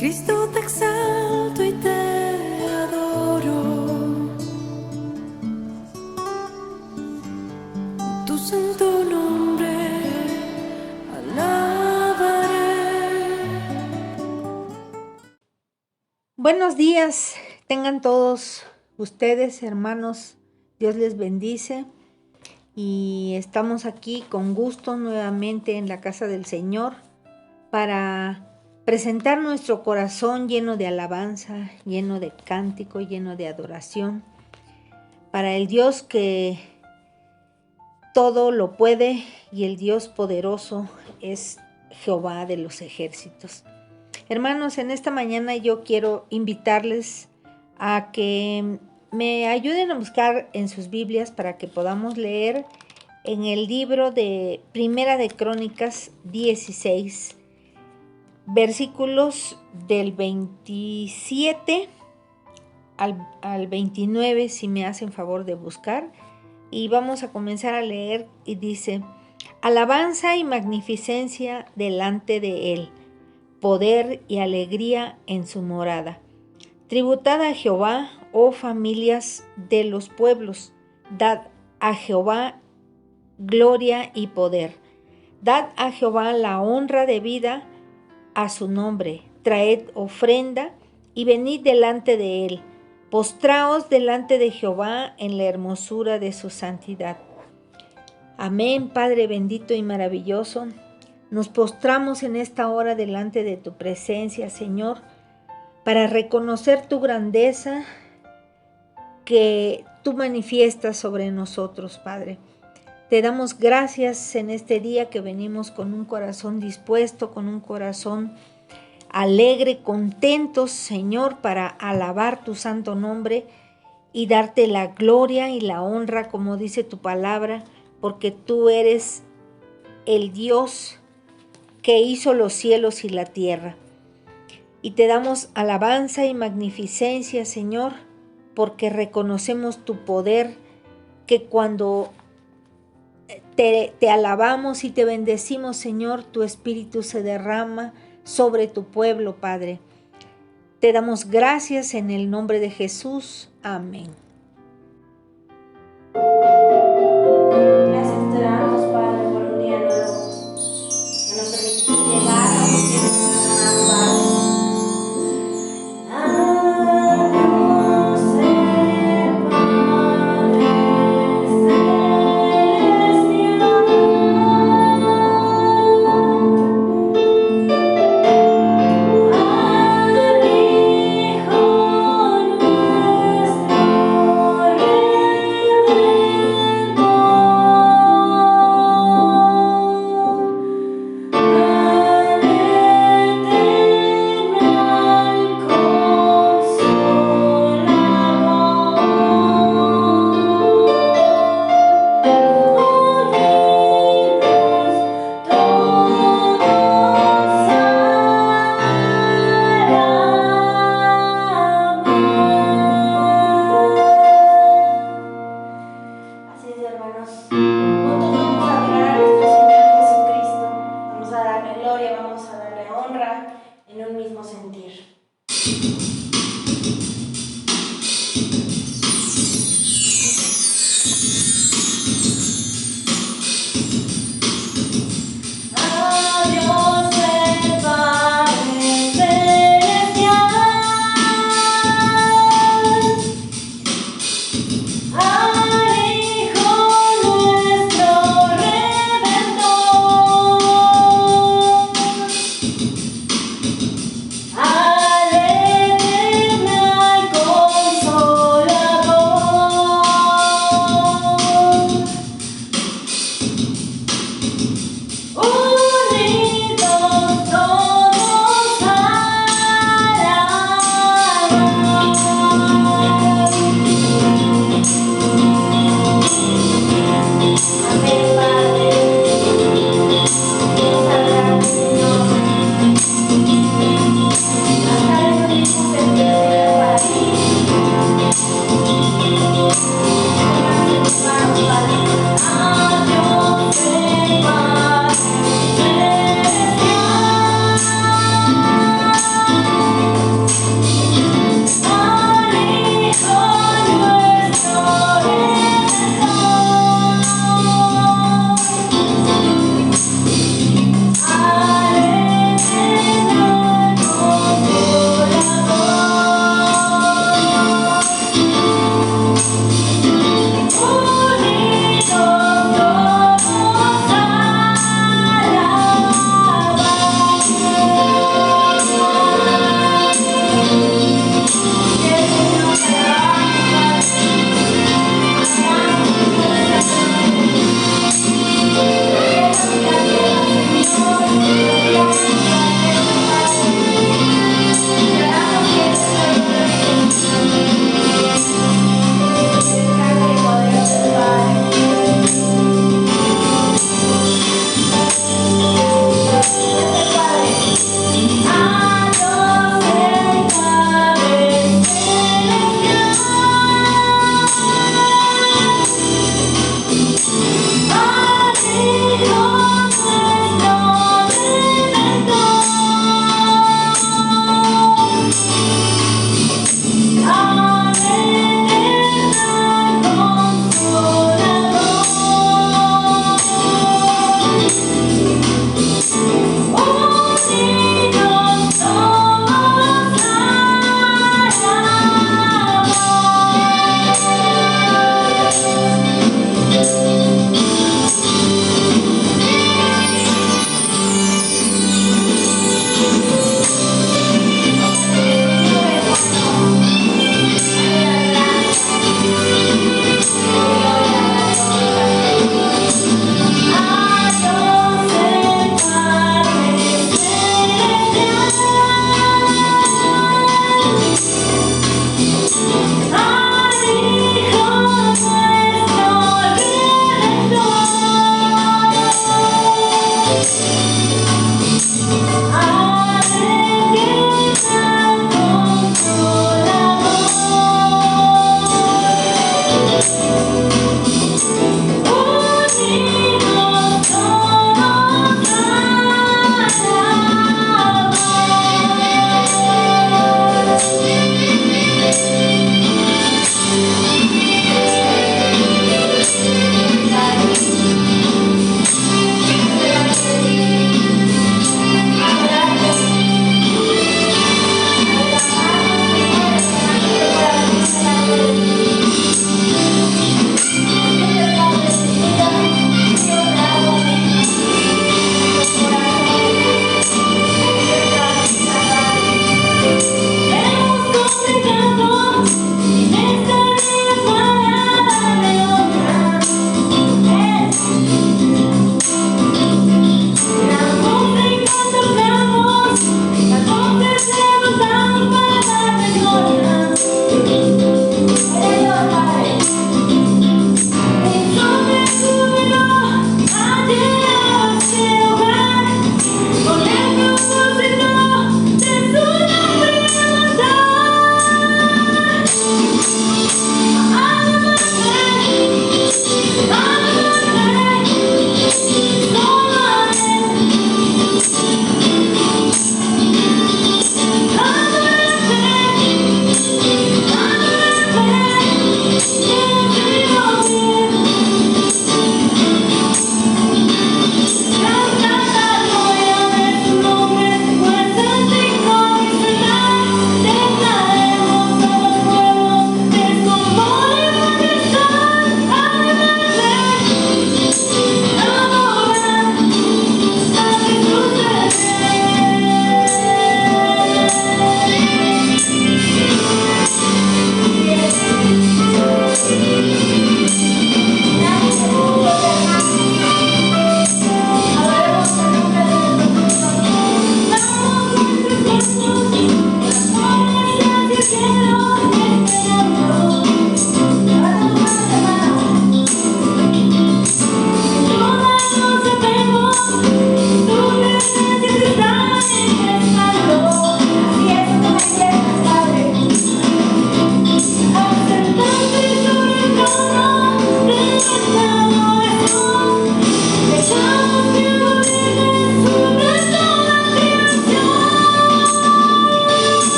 Cristo, te exalto y te adoro. Tu santo nombre alabaré. Buenos días, tengan todos ustedes, hermanos. Dios les bendice. Y estamos aquí con gusto nuevamente en la casa del Señor para presentar nuestro corazón lleno de alabanza, lleno de cántico, lleno de adoración, para el Dios que todo lo puede y el Dios poderoso es Jehová de los ejércitos. Hermanos, en esta mañana yo quiero invitarles a que me ayuden a buscar en sus Biblias para que podamos leer en el libro de Primera de Crónicas 16, versículos del 27 al 29, si me hacen favor de buscar. Y vamos a comenzar a leer y dice: alabanza y magnificencia delante de él, poder y alegría en su morada. Tributad a Jehová, oh familias de los pueblos, dad a Jehová gloria y poder. Dad a Jehová la honra debida a su nombre. Traed ofrenda y venid delante de él. Postraos delante de Jehová en la hermosura de su santidad. Amén, Padre bendito y maravilloso. Nos postramos en esta hora delante de tu presencia, Señor, para reconocer tu grandeza que tú manifiestas sobre nosotros, Padre. Te damos gracias en este día que venimos con un corazón dispuesto, con un corazón alegre, contentos, Señor, para alabar tu santo nombre y darte la gloria y la honra, como dice tu palabra, porque tú eres el Dios que hizo los cielos y la tierra. Y te damos alabanza y magnificencia, Señor, porque reconocemos tu poder, que cuando te alabamos y te bendecimos, Señor, tu espíritu se derrama sobre tu pueblo, Padre. Te damos gracias en el nombre de Jesús. Amén. Gracias te damos, Padre, por un día nuevo, que nos permitiste llegar a un tiempo, Padre. Hijo nuestro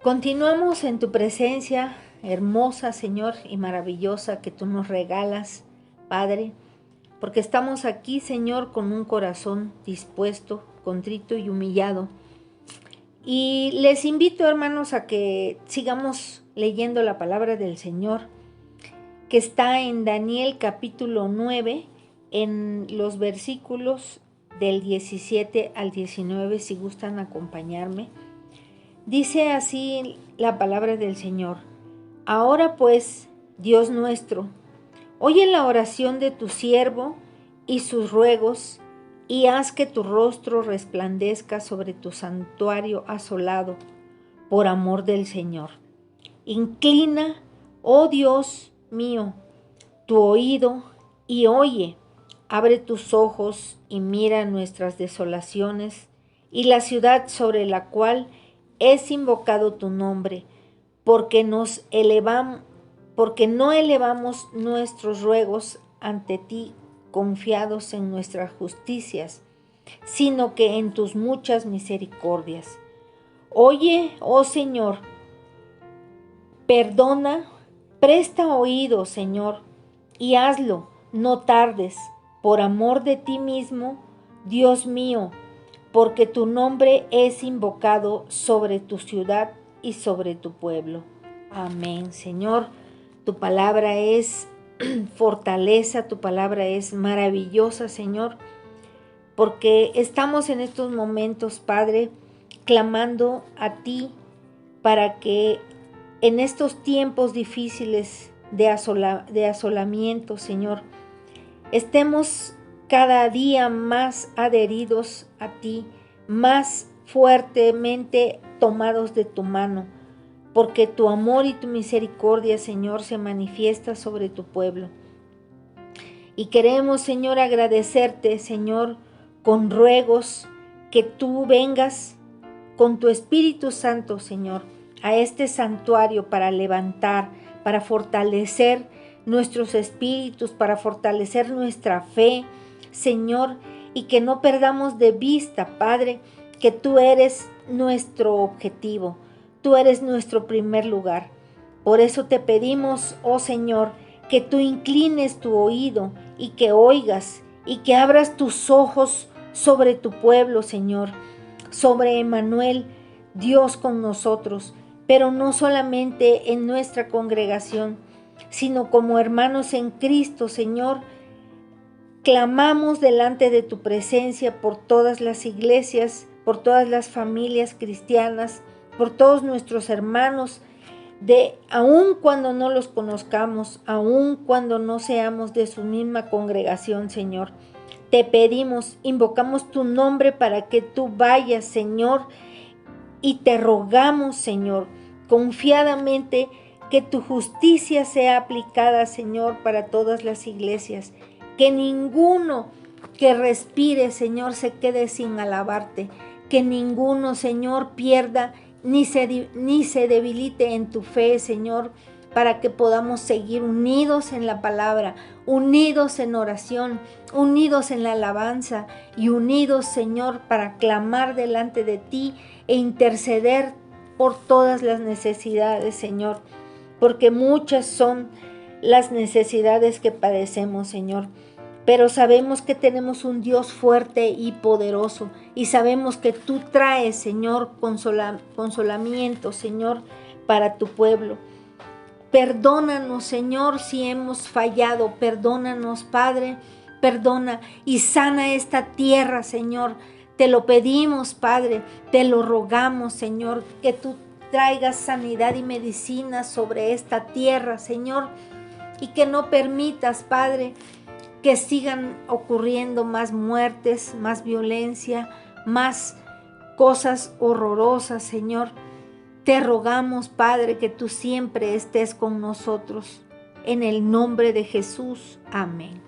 Continuamos en tu presencia, hermosa, Señor, y maravillosa que tú nos regalas, Padre, porque estamos aquí, Señor, con un corazón dispuesto, contrito y humillado. Y les invito, hermanos, a que sigamos leyendo la palabra del Señor, que está en Daniel capítulo 9, en los versículos del 17 al 19, si gustan acompañarme. Dice así la palabra del Señor: Ahora pues, Dios nuestro, oye la oración de tu siervo y sus ruegos, y haz que tu rostro resplandezca sobre tu santuario asolado, por amor del Señor. Inclina, oh Dios mío, tu oído y oye. Abre tus ojos y mira nuestras desolaciones y la ciudad sobre la cual es invocado tu nombre, porque no elevamos nuestros ruegos ante ti confiados en nuestras justicias, sino que en tus muchas misericordias. Oye, oh Señor, perdona, presta oído, Señor, y hazlo, no tardes, por amor de ti mismo, Dios mío, porque tu nombre es invocado sobre tu ciudad y sobre tu pueblo. Amén, Señor. Tu palabra es fortaleza, tu palabra es maravillosa, Señor, porque estamos en estos momentos, Padre, clamando a ti para que en estos tiempos difíciles de asolamiento, Señor, estemos cada día más adheridos a ti, más fuertemente tomados de tu mano, porque tu amor y tu misericordia, Señor, se manifiesta sobre tu pueblo. Y queremos, Señor, agradecerte, Señor, con ruegos que tú vengas con tu Espíritu Santo, Señor, a este santuario para levantar, para fortalecer nuestros espíritus, para fortalecer nuestra fe, Señor, y que no perdamos de vista, Padre, que tú eres nuestro objetivo, tú eres nuestro primer lugar. Por eso te pedimos, oh Señor, que tú inclines tu oído y que oigas y que abras tus ojos sobre tu pueblo, Señor, sobre Emmanuel, Dios con nosotros, pero no solamente en nuestra congregación, sino como hermanos en Cristo, Señor. Clamamos delante de tu presencia por todas las iglesias, por todas las familias cristianas, por todos nuestros hermanos, aun cuando no los conozcamos, aun cuando no seamos de su misma congregación, Señor. Te pedimos, invocamos tu nombre para que tú vayas, Señor, y te rogamos, Señor, confiadamente que tu justicia sea aplicada, Señor, para todas las iglesias. Que ninguno que respire, Señor, se quede sin alabarte. Que ninguno, Señor, pierda ni se debilite en tu fe, Señor, para que podamos seguir unidos en la palabra, unidos en oración, unidos en la alabanza y unidos, Señor, para clamar delante de ti e interceder por todas las necesidades, Señor, porque muchas son las necesidades que padecemos, Señor. Pero sabemos que tenemos un Dios fuerte y poderoso y sabemos que tú traes, Señor, consolamiento, Señor, para tu pueblo. Perdónanos, Señor, si hemos fallado. Perdónanos, Padre, perdona y sana esta tierra, Señor. Te lo pedimos, Padre, te lo rogamos, Señor, que tú traigas sanidad y medicina sobre esta tierra, Señor, y que no permitas, Padre, que sigan ocurriendo más muertes, más violencia, más cosas horrorosas, Señor. Te rogamos, Padre, que tú siempre estés con nosotros. En el nombre de Jesús. Amén.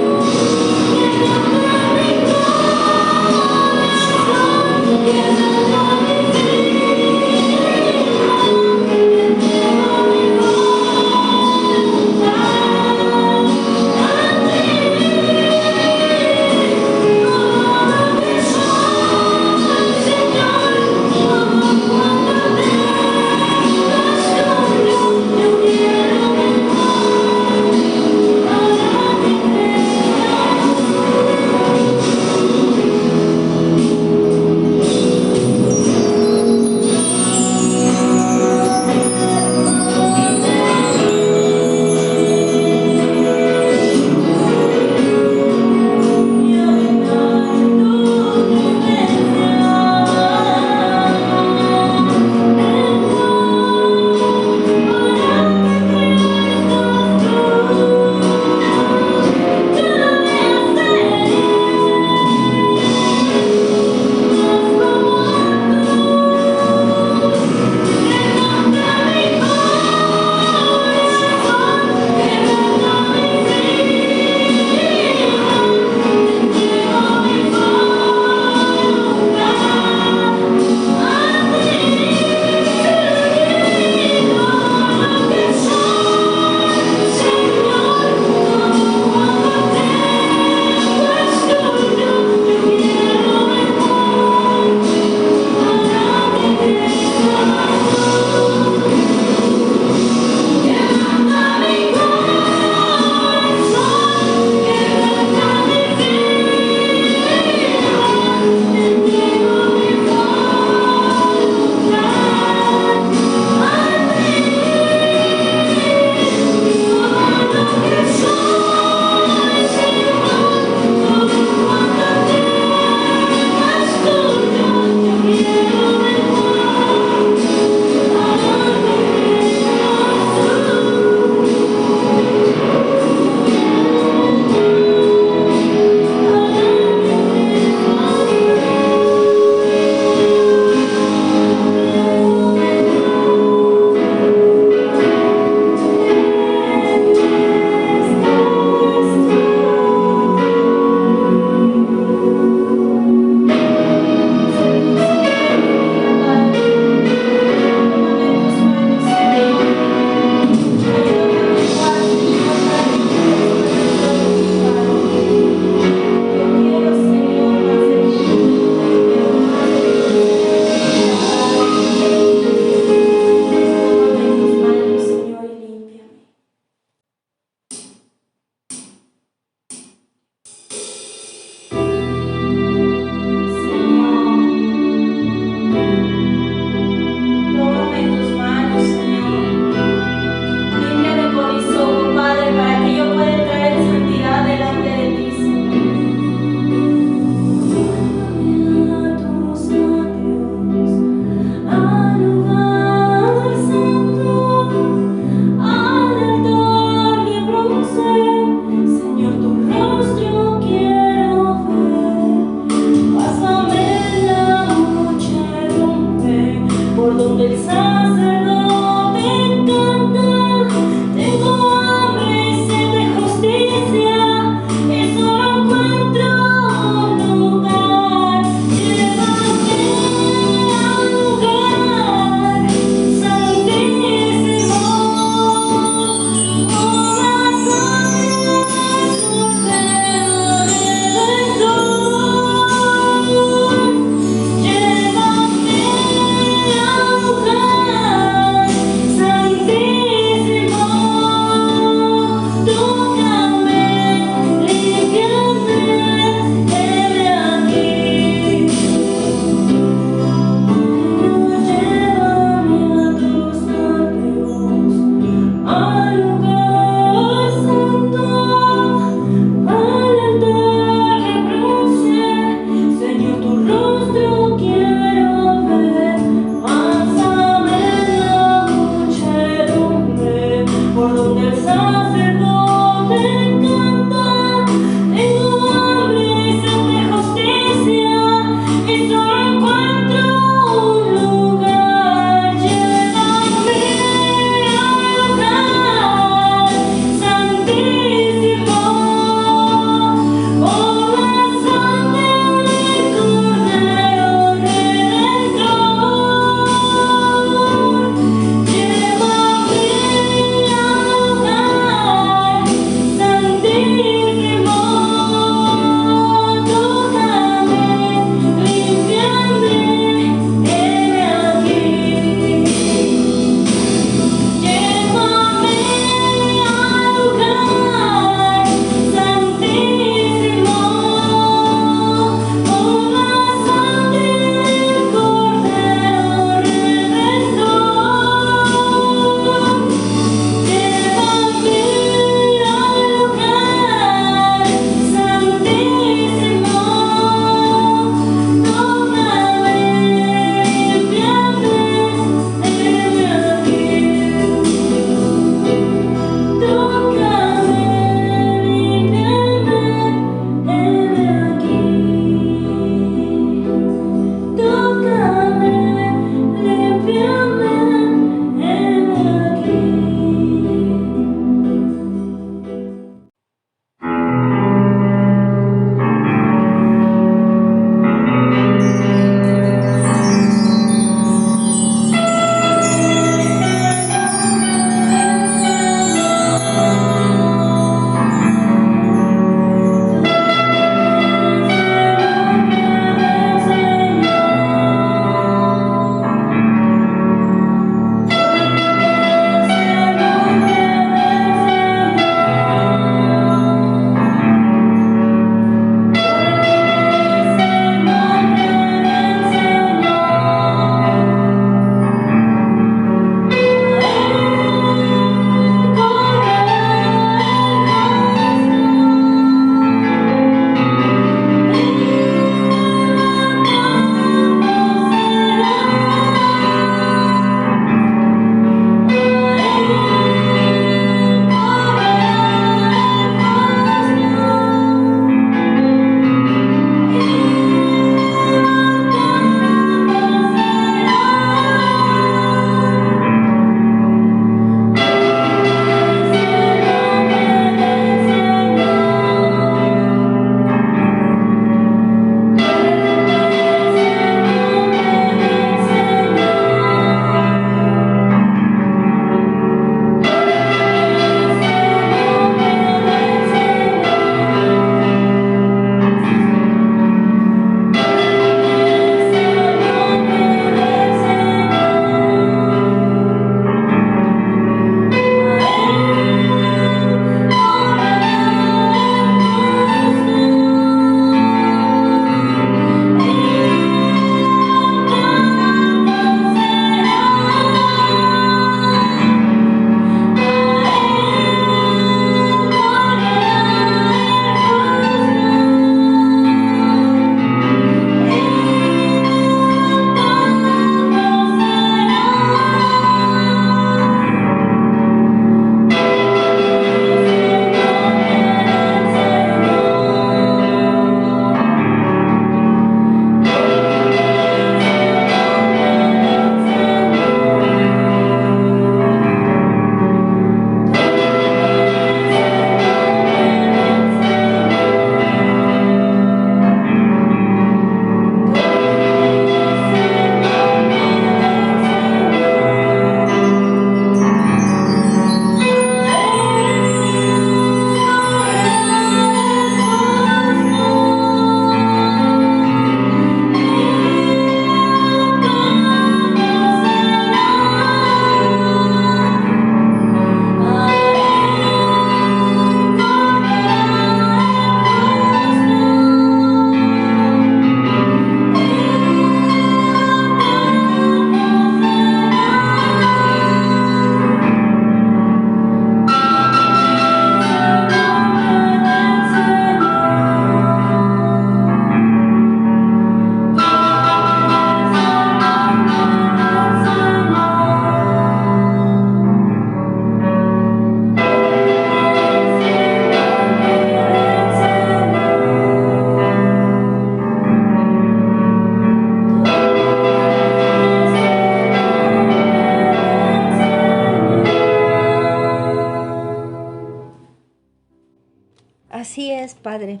es, Padre.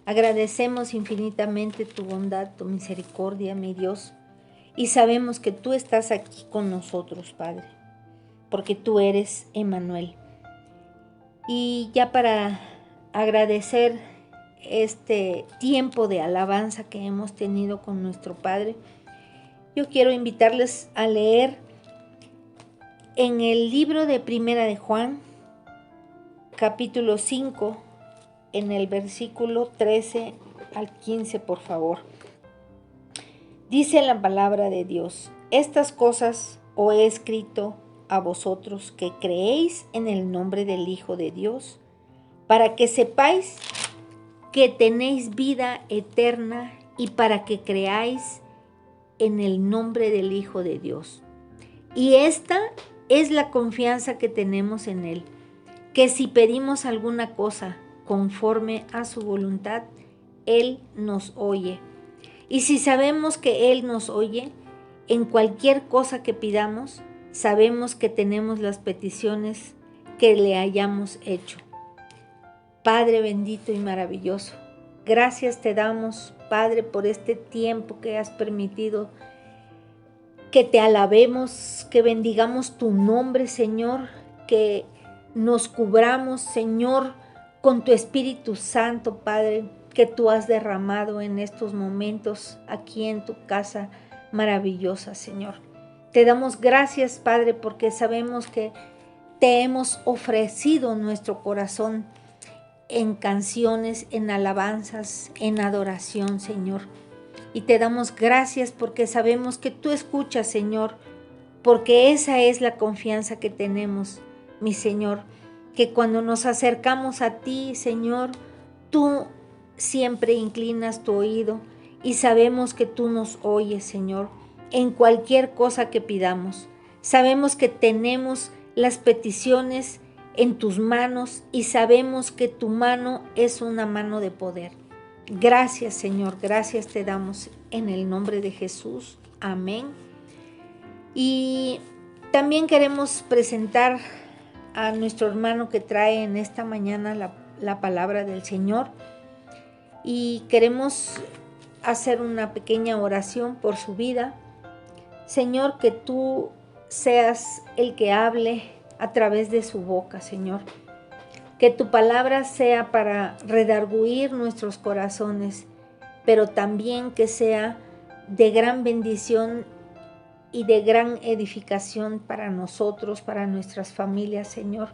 Agradecemos infinitamente tu bondad, tu misericordia, mi Dios. Y sabemos que tú estás aquí con nosotros, Padre, porque tú eres Emmanuel. Y ya para agradecer este tiempo de alabanza que hemos tenido con nuestro Padre, yo quiero invitarles a leer en el libro de Primera de Juan, capítulo 5, en el versículo 13 al 15, por favor. Dice la palabra de Dios: estas cosas os he escrito a vosotros que creéis en el nombre del Hijo de Dios, para que sepáis que tenéis vida eterna y para que creáis en el nombre del Hijo de Dios. Y esta es la confianza que tenemos en Él, que si pedimos alguna cosa conforme a su voluntad, Él nos oye. Y si sabemos que Él nos oye, en cualquier cosa que pidamos, sabemos que tenemos las peticiones que le hayamos hecho. Padre bendito y maravilloso, gracias te damos, Padre, por este tiempo que has permitido que te alabemos, que bendigamos tu nombre, Señor, que nos cubramos, Señor, con tu Espíritu Santo, Padre, que tú has derramado en estos momentos aquí en tu casa maravillosa, Señor. Te damos gracias, Padre, porque sabemos que te hemos ofrecido nuestro corazón en canciones, en alabanzas, en adoración, Señor. Y te damos gracias porque sabemos que tú escuchas, Señor, porque esa es la confianza que tenemos, mi Señor, que cuando nos acercamos a ti, Señor, tú siempre inclinas tu oído y sabemos que tú nos oyes, Señor, en cualquier cosa que pidamos. Sabemos que tenemos las peticiones en tus manos y sabemos que tu mano es una mano de poder. Gracias, Señor, gracias te damos en el nombre de Jesús. Amén. Y también queremos presentar a nuestro hermano que trae en esta mañana la palabra del Señor. Y queremos hacer una pequeña oración por su vida. Señor, que tú seas el que hable a través de su boca, Señor. Que tu palabra sea para redarguir nuestros corazones, pero también que sea de gran bendición y de gran edificación para nosotros, para nuestras familias, Señor.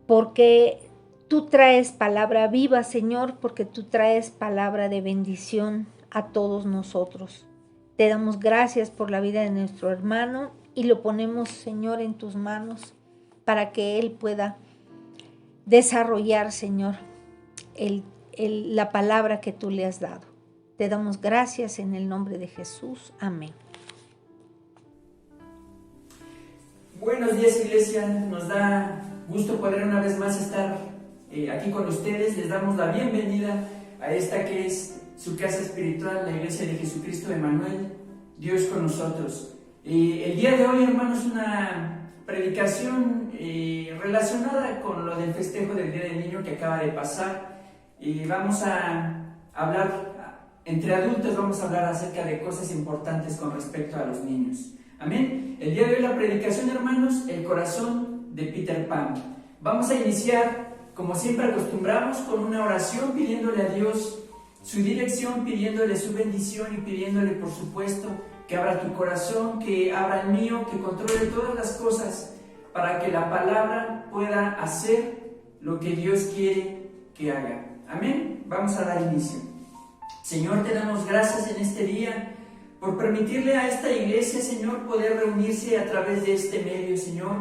Porque tú traes palabra viva, Señor, porque tú traes palabra de bendición a todos nosotros. Te damos gracias por la vida de nuestro hermano y lo ponemos, Señor, en tus manos para que él pueda desarrollar, Señor, la palabra que tú le has dado. Te damos gracias en el nombre de Jesús. Amén. Buenos días, iglesia. Nos da gusto poder una vez más estar aquí con ustedes. Les damos la bienvenida a esta que es su casa espiritual, la Iglesia de Jesucristo Emmanuel, Dios con nosotros. El día de hoy, hermanos, una predicación relacionada con lo del festejo del Día del Niño que acaba de pasar. Vamos a hablar, entre adultos vamos a hablar acerca de cosas importantes con respecto a los niños. Amén. El día de hoy la predicación, hermanos, el corazón de Peter Pan. Vamos a iniciar, como siempre acostumbramos, con una oración pidiéndole a Dios su dirección, pidiéndole su bendición y pidiéndole, por supuesto, que abra tu corazón, que abra el mío, que controle todas las cosas para que la palabra pueda hacer lo que Dios quiere que haga. Amén. Vamos a dar inicio. Señor, te damos gracias en este día por permitirle a esta iglesia, Señor, poder reunirse a través de este medio, Señor.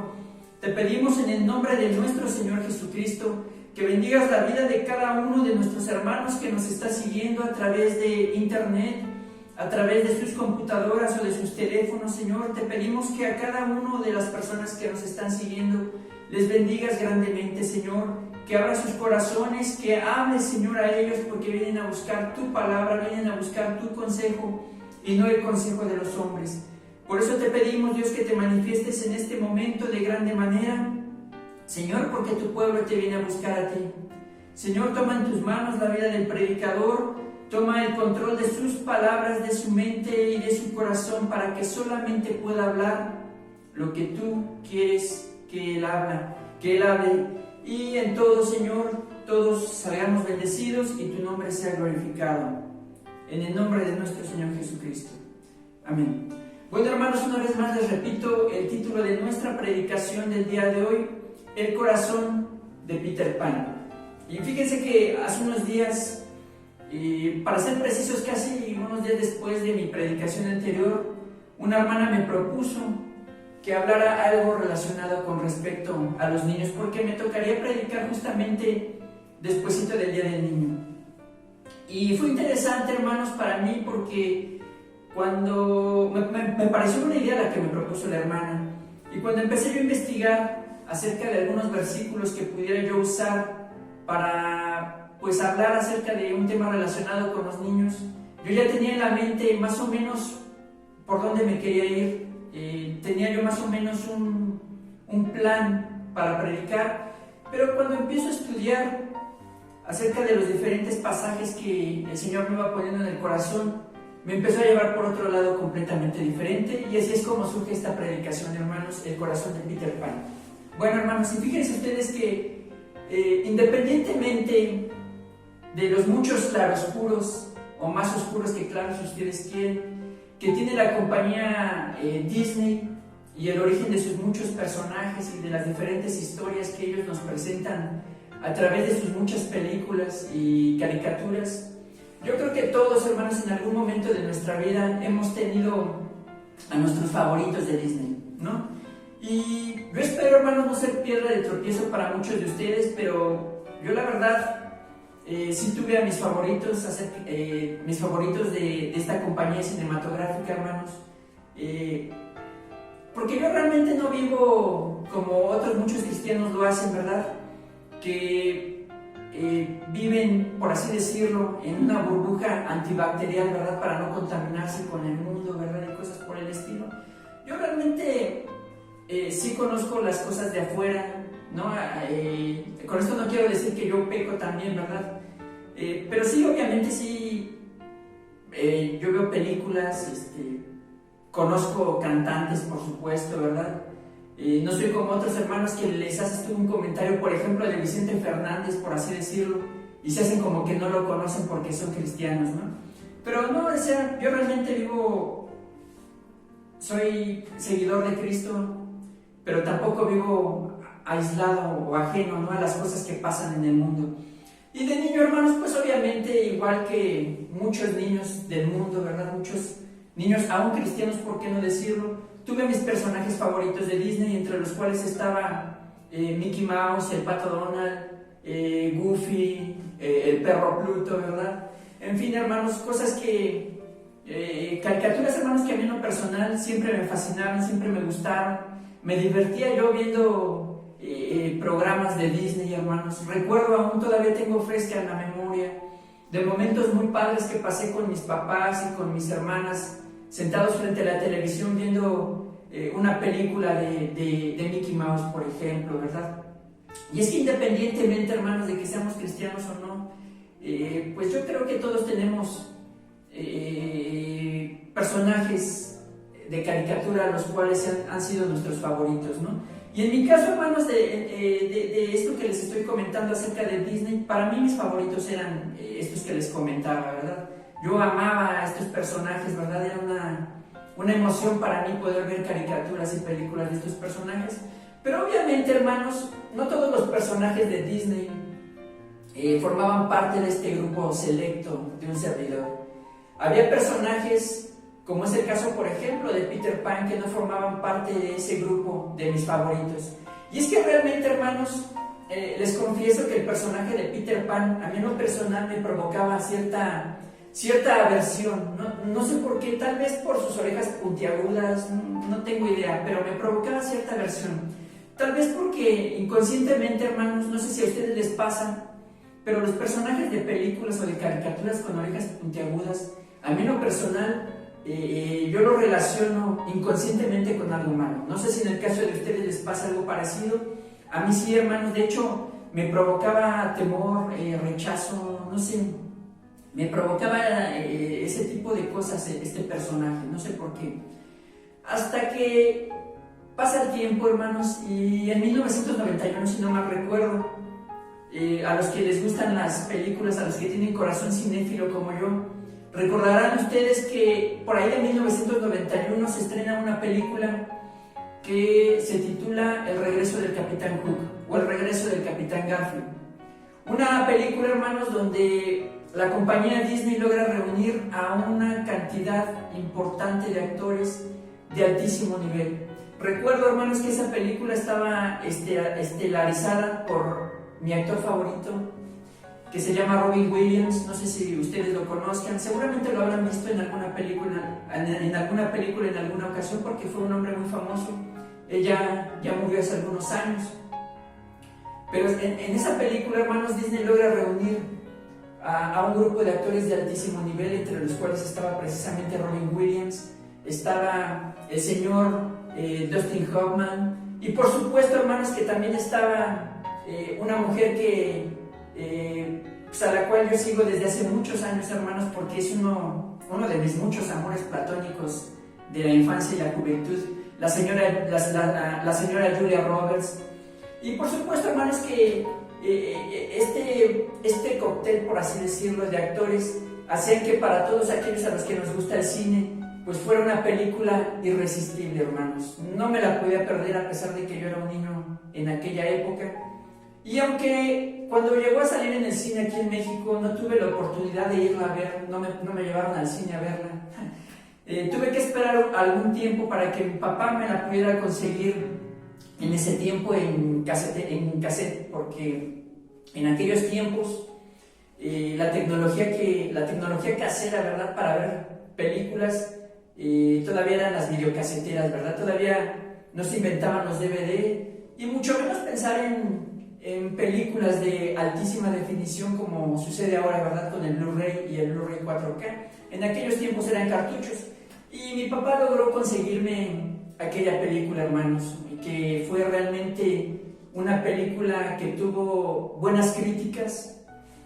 Te pedimos en el nombre de nuestro Señor Jesucristo que bendigas la vida de cada uno de nuestros hermanos que nos está siguiendo a través de internet, a través de sus computadoras o de sus teléfonos, Señor. Te pedimos que a cada uno de las personas que nos están siguiendo les bendigas grandemente, Señor, que abra sus corazones, que hables, Señor, a ellos, porque vienen a buscar tu palabra, vienen a buscar tu consejo y no el consejo de los hombres. Por eso te pedimos, Dios, que te manifiestes en este momento de grande manera, Señor, porque tu pueblo te viene a buscar a ti. Señor, toma en tus manos la vida del predicador, toma el control de sus palabras, de su mente y de su corazón para que solamente pueda hablar lo que tú quieres que él hable. Y en todo, Señor, todos salgamos bendecidos y tu nombre sea glorificado. En el nombre de nuestro Señor Jesucristo. Amén. Bueno, hermanos, una vez más les repito el título de nuestra predicación del día de hoy: El corazón de Peter Pan. Y fíjense que hace unos días, para ser precisos, casi unos días después de mi predicación anterior, una hermana me propuso que hablara algo relacionado con respecto a los niños, porque me tocaría predicar justamente despuesito del Día del Niño. Y fue interesante, hermanos, para mí, porque cuando me pareció una idea la que me propuso la hermana, y cuando empecé yo a investigar acerca de algunos versículos que pudiera yo usar para pues hablar acerca de un tema relacionado con los niños, yo ya tenía en la mente más o menos por dónde me quería ir. Tenía yo más o menos un plan para predicar, pero cuando empiezo a estudiar acerca de los diferentes pasajes que el Señor me iba poniendo en el corazón, me empezó a llevar por otro lado completamente diferente, y así es como surge esta predicación, hermanos, el corazón de Peter Pan. Bueno, hermanos, y fíjense ustedes que independientemente de los muchos claroscuros, o más oscuros que claros si ustedes quieren, que tiene la compañía Disney, y el origen de sus muchos personajes y de las diferentes historias que ellos nos presentan a través de sus muchas películas y caricaturas, yo creo que todos, hermanos, en algún momento de nuestra vida hemos tenido a nuestros favoritos de Disney, ¿no? Y yo espero, hermanos, no ser piedra de tropiezo para muchos de ustedes, pero yo la verdad sí tuve a mis favoritos de esta compañía cinematográfica, hermanos, porque yo realmente no vivo como otros muchos cristianos lo hacen, ¿verdad? Que viven, por así decirlo, en una burbuja antibacterial, ¿verdad? Para no contaminarse con el mundo, ¿verdad? Y cosas por el estilo. Yo realmente sí conozco las cosas de afuera, ¿no? Con esto no quiero decir que yo peco también, ¿verdad? Pero sí, obviamente sí, yo veo películas, conozco cantantes, por supuesto, ¿verdad? No soy como otros hermanos que les haces tú un comentario, por ejemplo, de Vicente Fernández, por así decirlo, y se hacen como que no lo conocen porque son cristianos, ¿no? Pero no, o sea, yo realmente soy seguidor de Cristo, pero tampoco vivo aislado o ajeno, ¿no?, a las cosas que pasan en el mundo. Y de niño, hermanos, pues obviamente, igual que muchos niños del mundo, ¿verdad? Muchos niños, aún cristianos, ¿por qué no decirlo? Tuve mis personajes favoritos de Disney, entre los cuales estaba Mickey Mouse, el Pato Donald, Goofy, el perro Pluto, ¿verdad? En fin, hermanos, cosas que... caricaturas, hermanos, que a mí en lo personal siempre me fascinaron, siempre me gustaron. Me divertía yo viendo programas de Disney, hermanos. Recuerdo, aún todavía tengo fresca en la memoria, de momentos muy padres que pasé con mis papás y con mis hermanas, sentados frente a la televisión viendo una película de Mickey Mouse, por ejemplo, ¿verdad? Y es que independientemente, hermanos, de que seamos cristianos o no, pues yo creo que todos tenemos personajes de caricatura los cuales han sido nuestros favoritos, ¿no? Y en mi caso, hermanos, de esto que les estoy comentando acerca de Disney, para mí mis favoritos eran estos que les comentaba, ¿verdad? Yo amaba a estos personajes, ¿verdad? Era una emoción para mí poder ver caricaturas y películas de estos personajes. Pero obviamente, hermanos, no todos los personajes de Disney formaban parte de este grupo selecto de un servidor. Había personajes, como es el caso, por ejemplo, de Peter Pan, que no formaban parte de ese grupo de mis favoritos. Y es que realmente, hermanos, les confieso que el personaje de Peter Pan, a mí en lo personal, me provocaba cierta aversión. No sé por qué, tal vez por sus orejas puntiagudas, no tengo idea, pero me provocaba cierta aversión. Tal vez porque inconscientemente, hermanos, no sé si a ustedes les pasa, pero los personajes de películas o de caricaturas con orejas puntiagudas, a mí en lo personal, yo lo relaciono inconscientemente con algo malo. No sé si en el caso de ustedes les pasa algo parecido. A mí sí, hermanos. De hecho, me provocaba temor, rechazo, no sé, me provocaba ese tipo de cosas este personaje, no sé por qué. Hasta que pasa el tiempo, hermanos, y en 1991, si no mal recuerdo, a los que les gustan las películas, a los que tienen corazón cinéfilo como yo, recordarán ustedes que por ahí de 1991 se estrena una película que se titula El regreso del Capitán Hook o El regreso del Capitán Garfield. Una película, hermanos, donde la compañía Disney logra reunir a una cantidad importante de actores de altísimo nivel. Recuerdo, hermanos, que esa película estaba estelarizada por mi actor favorito, que se llama Robin Williams. No sé si ustedes lo conozcan, seguramente lo habrán visto en alguna película, en alguna ocasión, porque fue un hombre muy famoso. Ella ya murió hace algunos años. Pero en esa película, hermanos, Disney logra reunir a un grupo de actores de altísimo nivel, entre los cuales estaba precisamente Robin Williams, estaba el señor Dustin Hoffman, y por supuesto, hermanos, que también estaba una mujer que pues a la cual yo sigo desde hace muchos años, hermanos, porque es uno de mis muchos amores platónicos de la infancia y la juventud, la señora Julia Roberts. Y por supuesto, hermanos, que este cóctel, por así decirlo, de actores hacían que para todos aquellos a los que nos gusta el cine, pues fuera una película irresistible, hermanos. No me la podía perder, a pesar de que yo era un niño en aquella época. Y aunque cuando llegó a salir en el cine aquí en México no tuve la oportunidad de irla a ver, no me llevaron al cine a verla, tuve que esperar algún tiempo para que mi papá me la pudiera conseguir en ese tiempo en cassette, porque en aquellos tiempos la tecnología casera, ¿verdad?, para ver películas, todavía eran las videocaseteras, ¿verdad? Todavía no se inventaban los DVD, y mucho menos pensar en películas de altísima definición como sucede ahora, ¿verdad?, con el Blu-ray y el Blu-ray 4K. En aquellos tiempos eran cartuchos, y mi papá logró conseguirme aquella película, hermanos, que fue realmente una película que tuvo buenas críticas,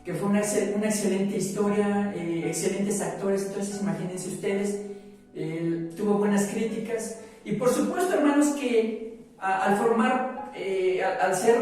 que fue una excelente historia, excelentes actores. Entonces imagínense ustedes, tuvo buenas críticas, y por supuesto, hermanos, que al ser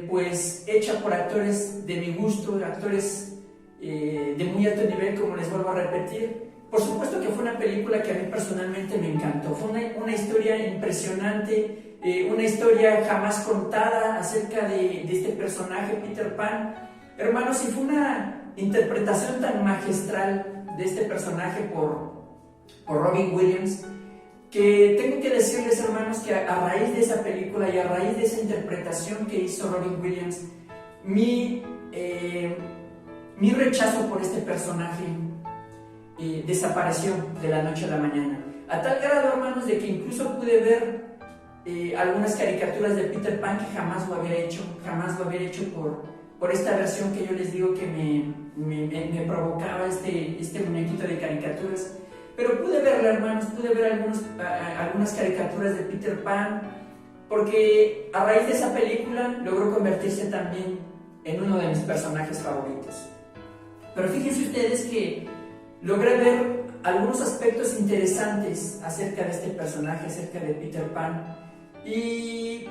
pues hecha por actores de mi gusto, actores de muy alto nivel, como les vuelvo a repetir, por supuesto que fue una película que a mí personalmente me encantó. Fue una historia impresionante, una historia jamás contada acerca de este personaje, Peter Pan. Hermanos, y fue una interpretación tan magistral de este personaje por Robin Williams, que tengo que decirles, hermanos, que a raíz de esa película y a raíz de esa interpretación que hizo Robin Williams, mi rechazo por este personaje desapareció de la noche a la mañana, a tal grado, hermanos, de que incluso pude ver algunas caricaturas de Peter Pan que jamás lo había hecho por esta versión que yo les digo que me provocaba este muñequito de caricaturas. Pero pude verla, hermanos, pude ver algunas caricaturas de Peter Pan, porque a raíz de esa película logró convertirse también en uno de mis personajes favoritos. Pero fíjense ustedes que logré ver algunos aspectos interesantes acerca de este personaje, acerca de Peter Pan, y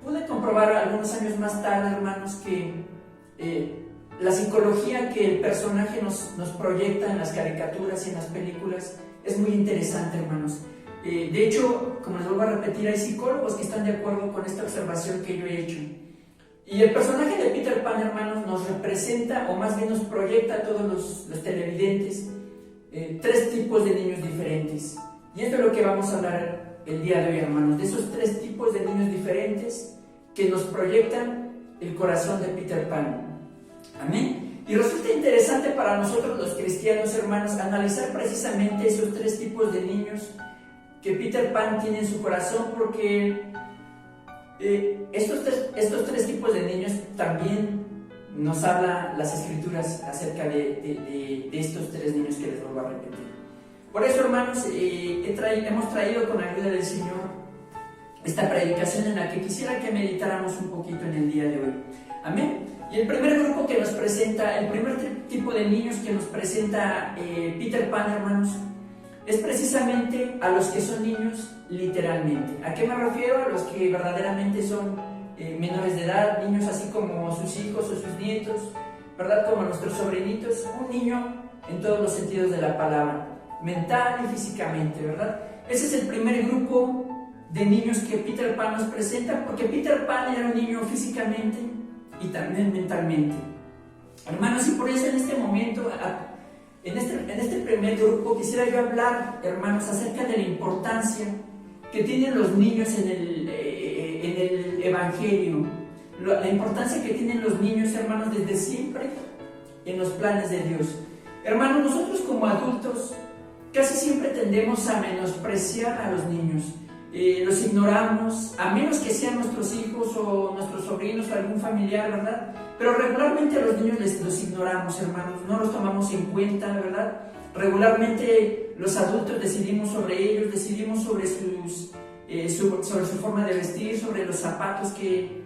pude comprobar algunos años más tarde, hermanos, que la psicología que el personaje nos proyecta en las caricaturas y en las películas es muy interesante, hermanos. De hecho, como les vuelvo a repetir, hay psicólogos que están de acuerdo con esta observación que yo he hecho. Y el personaje de Peter Pan, hermanos, nos representa, o más bien nos proyecta a todos los televidentes, tres tipos de niños diferentes. Y esto es lo que vamos a hablar el día de hoy, hermanos, de esos tres tipos de niños diferentes que nos proyectan el corazón de Peter Pan. Amén. Y resulta interesante para nosotros los cristianos, hermanos, analizar precisamente esos tres tipos de niños que Peter Pan tiene en su corazón, porque estos tres tipos de niños también nos habla las escrituras acerca de estos tres niños que les vuelvo a repetir. Por eso, hermanos, hemos traído con la ayuda del Señor esta predicación en la que quisiera que meditáramos un poquito en el día de hoy. Amén. Y el primer grupo que nos presenta, el primer tipo de niños que nos presenta Peter Pan, hermanos, es precisamente a los que son niños literalmente. ¿A qué me refiero? A los que verdaderamente son menores de edad, niños así como sus hijos o sus nietos, ¿verdad? Como nuestros sobrinitos. Un niño en todos los sentidos de la palabra, mental y físicamente, ¿verdad? Ese es el primer grupo de niños que Peter Pan nos presenta, porque Peter Pan era un niño físicamente y también mentalmente. Hermanos, y por eso en este momento, en este primer grupo, quisiera yo hablar, hermanos, acerca de la importancia que tienen los niños en el Evangelio, la importancia que tienen los niños, hermanos, desde siempre en los planes de Dios. Hermanos, nosotros como adultos casi siempre tendemos a menospreciar a los niños. Los ignoramos, a menos que sean nuestros hijos o nuestros sobrinos o algún familiar, ¿verdad? Pero regularmente a los niños los ignoramos, hermanos, no los tomamos en cuenta, ¿verdad? Regularmente los adultos decidimos sobre ellos, decidimos sobre su forma de vestir, sobre los zapatos que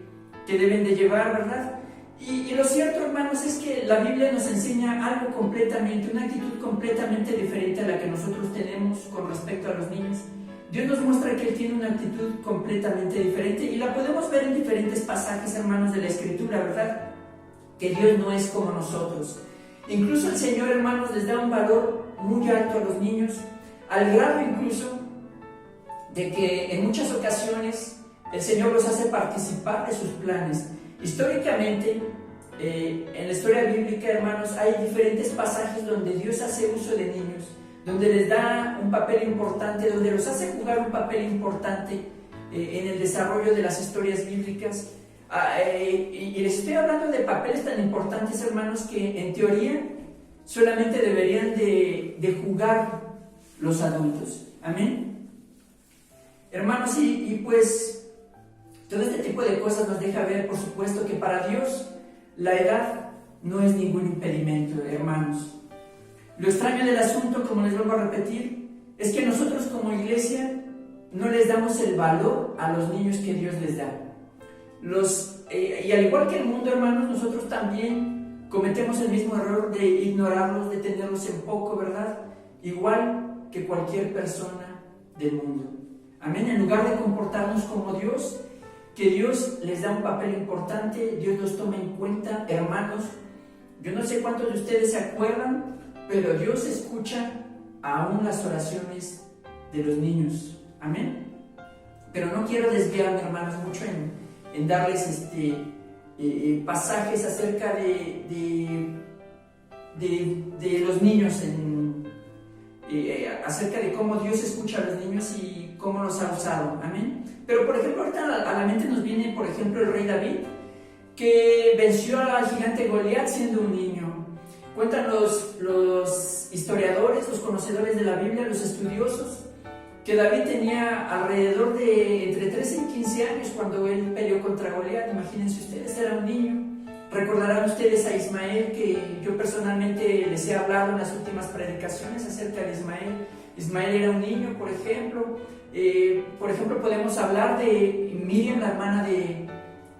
deben de llevar, ¿verdad? Y lo cierto, hermanos, es que la Biblia nos enseña algo completamente, una actitud completamente diferente a la que nosotros tenemos con respecto a los niños. Dios nos muestra que Él tiene una actitud completamente diferente y la podemos ver en diferentes pasajes, hermanos, de la Escritura, ¿verdad? Que Dios no es como nosotros. Incluso el Señor, hermanos, les da un valor muy alto a los niños, al grado incluso de que en muchas ocasiones el Señor los hace participar de sus planes. Históricamente, en la historia bíblica, hermanos, hay diferentes pasajes donde Dios hace uso de niños, donde les da un papel importante, donde los hace jugar un papel importante en el desarrollo de las historias bíblicas. Y les estoy hablando de papeles tan importantes, hermanos, que en teoría solamente deberían de jugar los adultos. Amén. Hermanos, y pues todo este tipo de cosas nos deja ver, por supuesto, que para Dios la edad no es ningún impedimento, hermanos. Lo extraño del asunto, como les vuelvo a repetir, es que nosotros como iglesia no les damos el valor a los niños que Dios les da. Y al igual que el mundo, hermanos, nosotros también cometemos el mismo error de ignorarlos, de tenerlos en poco, ¿verdad? Igual que cualquier persona del mundo. Amén. En lugar de comportarnos como Dios, que Dios les da un papel importante, Dios los toma en cuenta, hermanos. Yo no sé cuántos de ustedes se acuerdan, pero Dios escucha aún las oraciones de los niños. Amén. Pero no quiero desviarme, hermanos, mucho en darles pasajes acerca de los niños, acerca de cómo Dios escucha a los niños y cómo los ha usado. Amén. Pero por ejemplo, ahorita a la mente nos viene, por ejemplo, el rey David, que venció al gigante Goliat siendo un niño. Cuentan los historiadores, los conocedores de la Biblia, los estudiosos, que David tenía alrededor de entre 13 y 15 años cuando él peleó contra Goliat. Imagínense ustedes, era un niño. Recordarán ustedes a Ismael, que yo personalmente les he hablado en las últimas predicaciones acerca de Ismael. Ismael era un niño, por ejemplo. Podemos hablar de Miriam, la hermana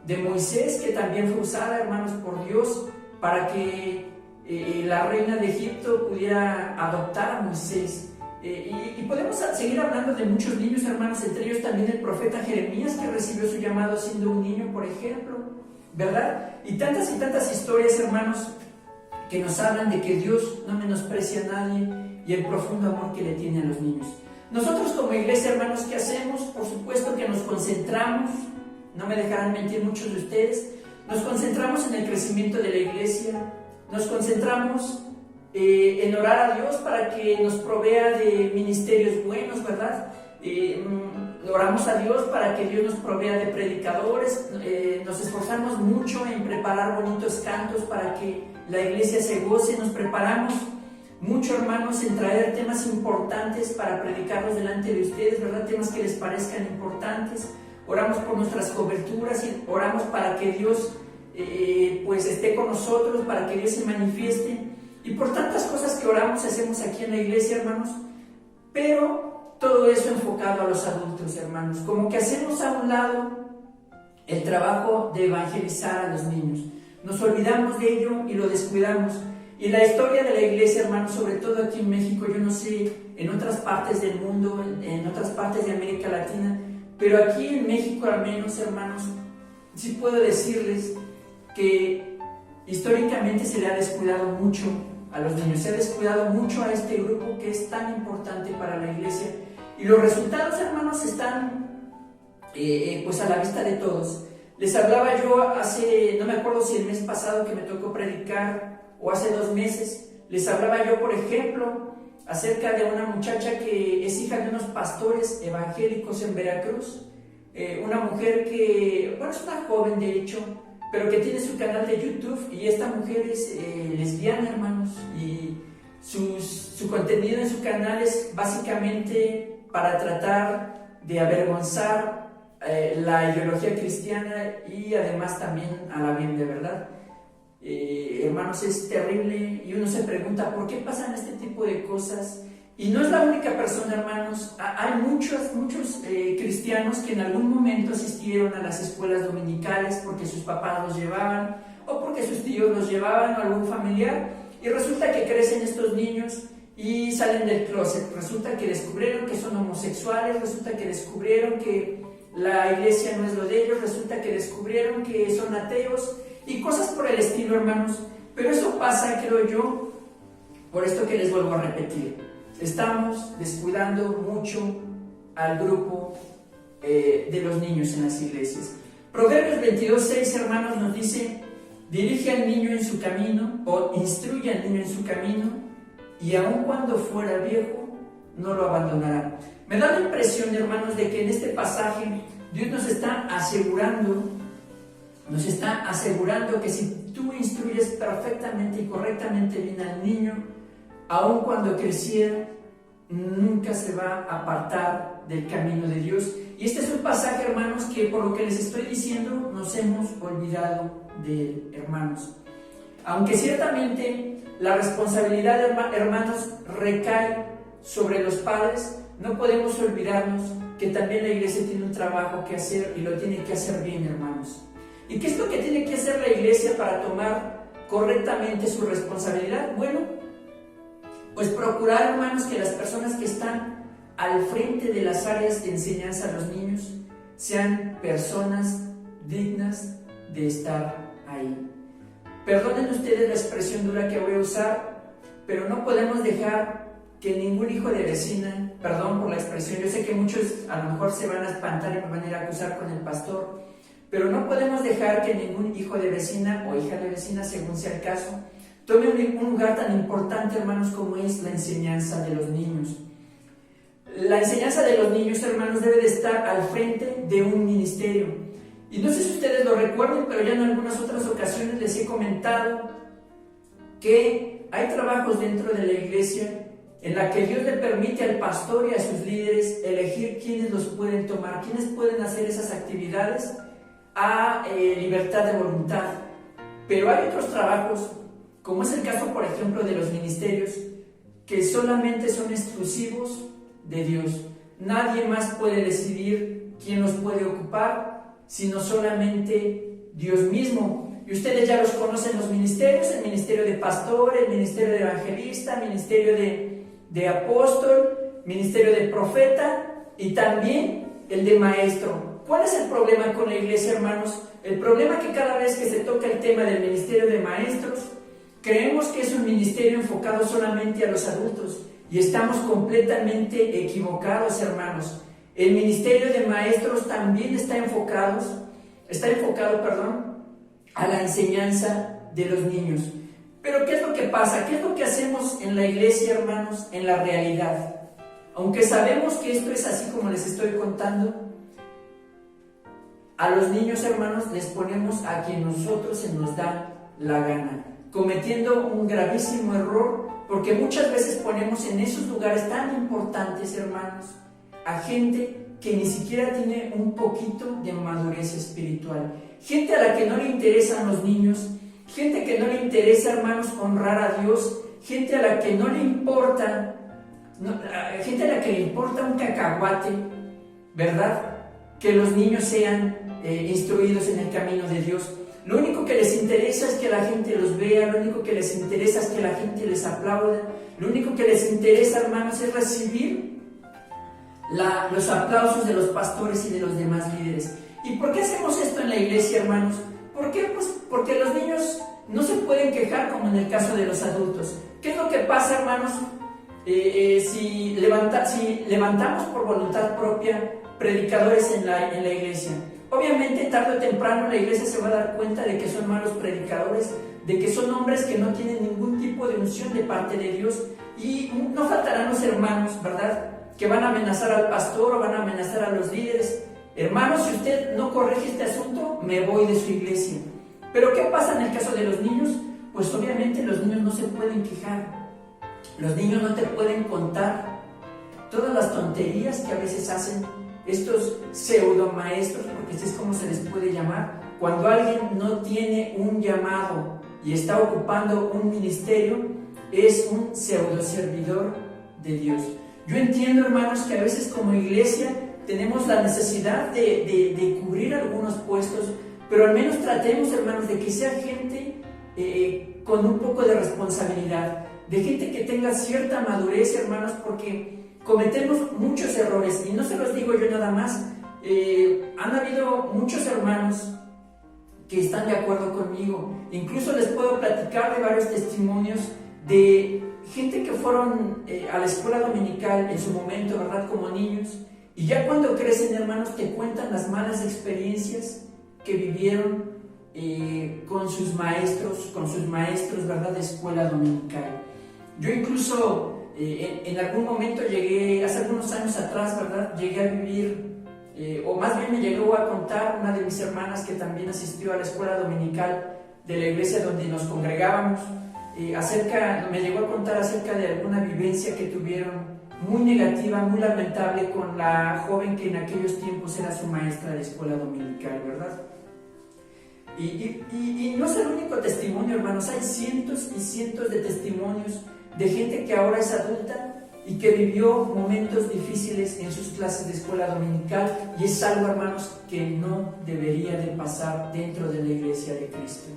de Moisés, que también fue usada, hermanos, por Dios para que la reina de Egipto pudiera adoptar a Moisés. Y podemos seguir hablando de muchos niños, hermanos, entre ellos también el profeta Jeremías, que recibió su llamado siendo un niño, por ejemplo, ¿verdad? Y tantas historias, hermanos, que nos hablan de que Dios no menosprecia a nadie y el profundo amor que le tiene a los niños. Nosotros como iglesia, hermanos, ¿qué hacemos? Por supuesto que nos concentramos, no me dejarán mentir muchos de ustedes, nos concentramos en el crecimiento de la iglesia, nos concentramos en orar a Dios para que nos provea de ministerios buenos, ¿verdad? Oramos a Dios para que Dios nos provea de predicadores, nos esforzamos mucho en preparar bonitos cantos para que la iglesia se goce, nos preparamos mucho, hermanos, en traer temas importantes para predicarlos delante de ustedes, ¿verdad? Temas que les parezcan importantes. Oramos por nuestras coberturas y oramos para que Dios pues esté con nosotros, para que Dios se manifieste, y por tantas cosas que oramos y hacemos aquí en la iglesia, hermanos. Pero todo eso enfocado a los adultos, hermanos. Como que hacemos a un lado el trabajo de evangelizar a los niños. Nos olvidamos de ello y lo descuidamos. Y la historia de la iglesia, hermanos, sobre todo aquí en México, yo no sé, en otras partes del mundo, en otras partes de América Latina, pero aquí en México al menos, hermanos, sí puedo decirles que históricamente se le ha descuidado mucho a los niños, se ha descuidado mucho a este grupo que es tan importante para la iglesia. Y los resultados, hermanos, están pues a la vista de todos. Les hablaba yo hace, no me acuerdo si el mes pasado que me tocó predicar, o hace 2 meses, les hablaba yo, por ejemplo, acerca de una muchacha que es hija de unos pastores evangélicos en Veracruz, una mujer que, bueno, es una joven de hecho, pero que tiene su canal de YouTube, y esta mujer es lesbiana, hermanos, y su contenido en su canal es básicamente para tratar de avergonzar la ideología cristiana y además también a la Biblia, ¿verdad? Hermanos, es terrible y uno se pregunta ¿por qué pasan este tipo de cosas? Y no es la única persona, hermanos. Hay muchos cristianos que en algún momento asistieron a las escuelas dominicales porque sus papás los llevaban o porque sus tíos los llevaban o algún familiar, y resulta que crecen estos niños y salen del closet. Resulta que descubrieron que son homosexuales, resulta que descubrieron que la iglesia no es lo de ellos, resulta que descubrieron que son ateos y cosas por el estilo, hermanos. Pero eso pasa, creo yo, por esto que les vuelvo a repetir. Estamos descuidando mucho al grupo de los niños en las iglesias. Proverbios 22:6, hermanos, nos dice: dirige al niño en su camino, o instruye al niño en su camino, y aun cuando fuera viejo, no lo abandonará. Me da la impresión, hermanos, de que en este pasaje Dios nos está asegurando que si tú instruyes perfectamente y correctamente bien al niño, aun cuando creciera, nunca se va a apartar del camino de Dios. Y este es un pasaje, hermanos, que por lo que les estoy diciendo nos hemos olvidado de él, hermanos. Aunque ciertamente la responsabilidad, hermanos, recae sobre los padres, no podemos olvidarnos que también la iglesia tiene un trabajo que hacer y lo tiene que hacer bien, hermanos. ¿Y qué es lo que tiene que hacer la iglesia para tomar correctamente su responsabilidad? Bueno, pues procurar, hermanos, que las personas que están al frente de las áreas de enseñanza a los niños sean personas dignas de estar ahí. Perdonen ustedes la expresión dura que voy a usar, pero no podemos dejar que ningún hijo de vecina, perdón por la expresión, yo sé que muchos a lo mejor se van a espantar y me van a ir a acusar con el pastor, pero no podemos dejar que ningún hijo de vecina o hija de vecina, según sea el caso, tome un lugar tan importante, hermanos, como es la enseñanza de los niños. La enseñanza de los niños, hermanos, debe de estar al frente de un ministerio. Y no sé si ustedes lo recuerden, pero ya en algunas otras ocasiones les he comentado que hay trabajos dentro de la iglesia en la que Dios le permite al pastor y a sus líderes elegir quiénes los pueden tomar, quiénes pueden hacer esas actividades a libertad de voluntad. Pero hay otros trabajos, como es el caso, por ejemplo, de los ministerios, que solamente son exclusivos de Dios. Nadie más puede decidir quién los puede ocupar, sino solamente Dios mismo. Y ustedes ya los conocen, los ministerios: el ministerio de pastor, el ministerio de evangelista, el ministerio de apóstol, ministerio de profeta y también el de maestro. ¿Cuál es el problema con la iglesia, hermanos? El problema es que cada vez que se toca el tema del ministerio de maestros, creemos que es un ministerio enfocado solamente a los adultos, y estamos completamente equivocados, hermanos. El ministerio de maestros también está enfocado, a la enseñanza de los niños. Pero ¿qué es lo que pasa? ¿Qué es lo que hacemos en la iglesia, hermanos, en la realidad? Aunque sabemos que esto es así como les estoy contando, a los niños, hermanos, les ponemos a quien nosotros se nos da la gana, cometiendo un gravísimo error, porque muchas veces ponemos en esos lugares tan importantes, hermanos, a gente que ni siquiera tiene un poquito de madurez espiritual, gente a la que no le interesan los niños, gente que no le interesa, hermanos, honrar a Dios, gente a la que no le importa gente a la que le importa un cacahuate, ¿verdad? Que los niños sean instruidos en el camino de Dios. Lo único que les interesa es que la gente los vea, lo único que les interesa es que la gente les aplaude, lo único que les interesa, hermanos, es recibir los aplausos de los pastores y de los demás líderes. ¿Y por qué hacemos esto en la iglesia, hermanos? ¿Por qué? Pues porque los niños no se pueden quejar como en el caso de los adultos. ¿Qué es lo que pasa, hermanos? Si levantamos por voluntad propia predicadores en la iglesia, obviamente tarde o temprano la iglesia se va a dar cuenta de que son malos predicadores, de que son hombres que no tienen ningún tipo de unción de parte de Dios, y no faltarán los hermanos, ¿verdad?, que van a amenazar al pastor o van a amenazar a los líderes. Hermanos, si usted no corrige este asunto, me voy de su iglesia. Pero ¿qué pasa en el caso de los niños? Pues obviamente los niños no se pueden quejar. Los niños no te pueden contar todas las tonterías que a veces hacen estos pseudo maestros, porque así es como se les puede llamar, cuando alguien no tiene un llamado y está ocupando un ministerio, es un pseudo servidor de Dios. Yo entiendo, hermanos, que a veces como iglesia tenemos la necesidad de cubrir algunos puestos, pero al menos tratemos, hermanos, de que sea gente con un poco de responsabilidad, de gente que tenga cierta madurez, hermanos, porque cometemos muchos errores, y no se los digo yo nada más. Han habido muchos hermanos que están de acuerdo conmigo. Incluso les puedo platicar de varios testimonios de gente que fueron a la escuela dominical en su momento, ¿verdad?, como niños, y ya cuando crecen, hermanos, te cuentan las malas experiencias que vivieron con sus maestros, ¿verdad?, de escuela dominical. Yo incluso en algún momento llegué, hace algunos años atrás, ¿verdad?, llegué a vivir, o más bien me llegó a contar una de mis hermanas que también asistió a la escuela dominical de la iglesia donde nos congregábamos, me llegó a contar acerca de alguna vivencia que tuvieron muy negativa, muy lamentable con la joven que en aquellos tiempos era su maestra de escuela dominical, ¿verdad? Y no es el único testimonio, hermanos, hay cientos y cientos de testimonios de gente que ahora es adulta y que vivió momentos difíciles en sus clases de escuela dominical, y es algo, hermanos, que no debería de pasar dentro de la iglesia de Cristo.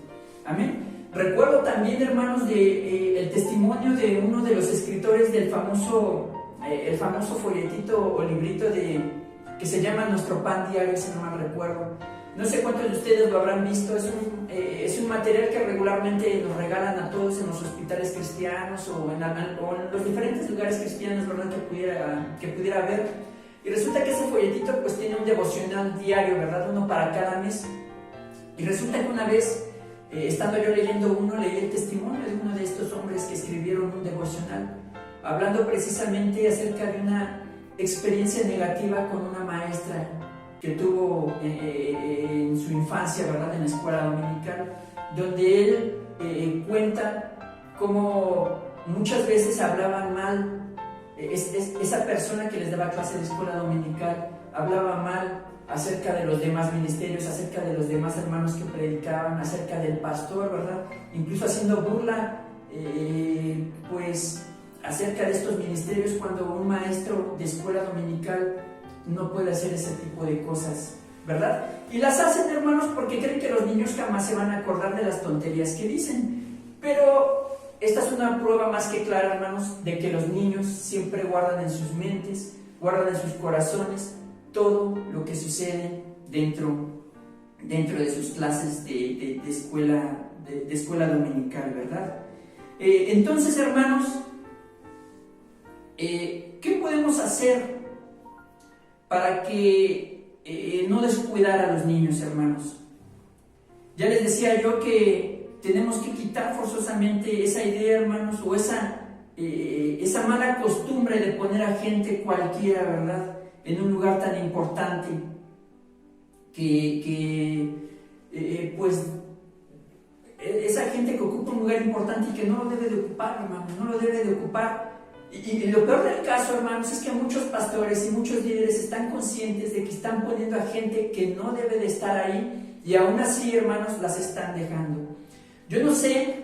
Amén. Recuerdo también, hermanos, el testimonio de uno de los escritores del famoso folletito o librito que se llama Nuestro Pan Diario, si no mal recuerdo. No sé cuántos de ustedes lo habrán visto. Es un material que regularmente nos regalan a todos en los hospitales cristianos o en los diferentes lugares cristianos, ¿verdad?, que pudiera haber. Y resulta que ese folletito pues tiene un devocional diario, ¿verdad?, uno para cada mes. Y resulta que una vez, estando yo leyendo leí el testimonio de uno de estos hombres que escribieron un devocional, hablando precisamente acerca de una experiencia negativa con una maestra que tuvo en su infancia, ¿verdad?, en la escuela dominical, donde él cuenta cómo muchas veces hablaban mal, esa persona que les daba clase de escuela dominical hablaba mal acerca de los demás ministerios, acerca de los demás hermanos que predicaban, acerca del pastor, ¿verdad?, incluso haciendo burla, pues acerca de estos ministerios, cuando un maestro de escuela dominical no puede hacer ese tipo de cosas, ¿verdad? Y las hacen, hermanos, porque creen que los niños jamás se van a acordar de las tonterías que dicen. Pero esta es una prueba más que clara, hermanos, de que los niños siempre guardan en sus mentes, guardan en sus corazones todo lo que sucede dentro de sus clases de escuela dominical, ¿verdad? Entonces, hermanos, ¿qué podemos hacer para que no descuidar a los niños, hermanos? Ya les decía yo que tenemos que quitar forzosamente esa idea, hermanos, o esa mala costumbre de poner a gente cualquiera, ¿verdad?, en un lugar tan importante pues esa gente que ocupa un lugar importante y que no lo debe de ocupar, hermanos, no lo debe de ocupar. Y lo peor del caso, hermanos, es que muchos pastores y muchos líderes están conscientes de que están poniendo a gente que no debe de estar ahí, y aún así, hermanos, las están dejando. Yo no sé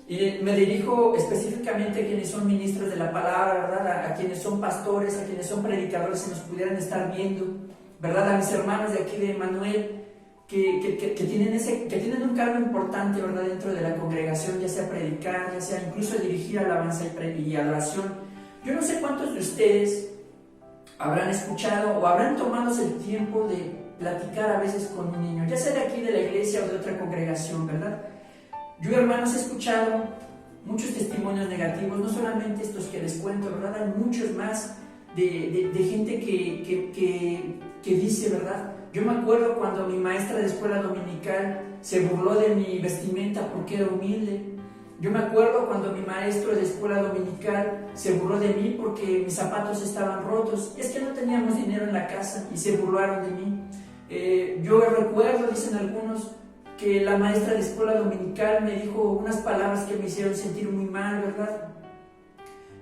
Y me dirijo específicamente a quienes son ministros de la palabra, ¿verdad? A quienes son pastores, a quienes son predicadores, si nos pudieran estar viendo, ¿verdad? A mis hermanos de aquí de Emanuel, que tienen un cargo importante, ¿verdad? Dentro de la congregación, ya sea predicar, ya sea incluso dirigir alabanza y adoración. Yo no sé cuántos de ustedes habrán escuchado o habrán tomado el tiempo de platicar a veces con un niño, ya sea de aquí de la iglesia o de otra congregación, ¿verdad? Yo, hermanos, he escuchado muchos testimonios negativos, no solamente estos que les cuento, ¿verdad? Hay muchos más de gente que dice, ¿verdad? Yo me acuerdo cuando mi maestra de escuela dominical se burló de mi vestimenta porque era humilde. Yo me acuerdo cuando mi maestro de escuela dominical se burló de mí porque mis zapatos estaban rotos. Y es que no teníamos dinero en la casa y se burlaron de mí. Yo recuerdo, dicen algunos, que la maestra de escuela dominical me dijo unas palabras que me hicieron sentir muy mal, ¿verdad?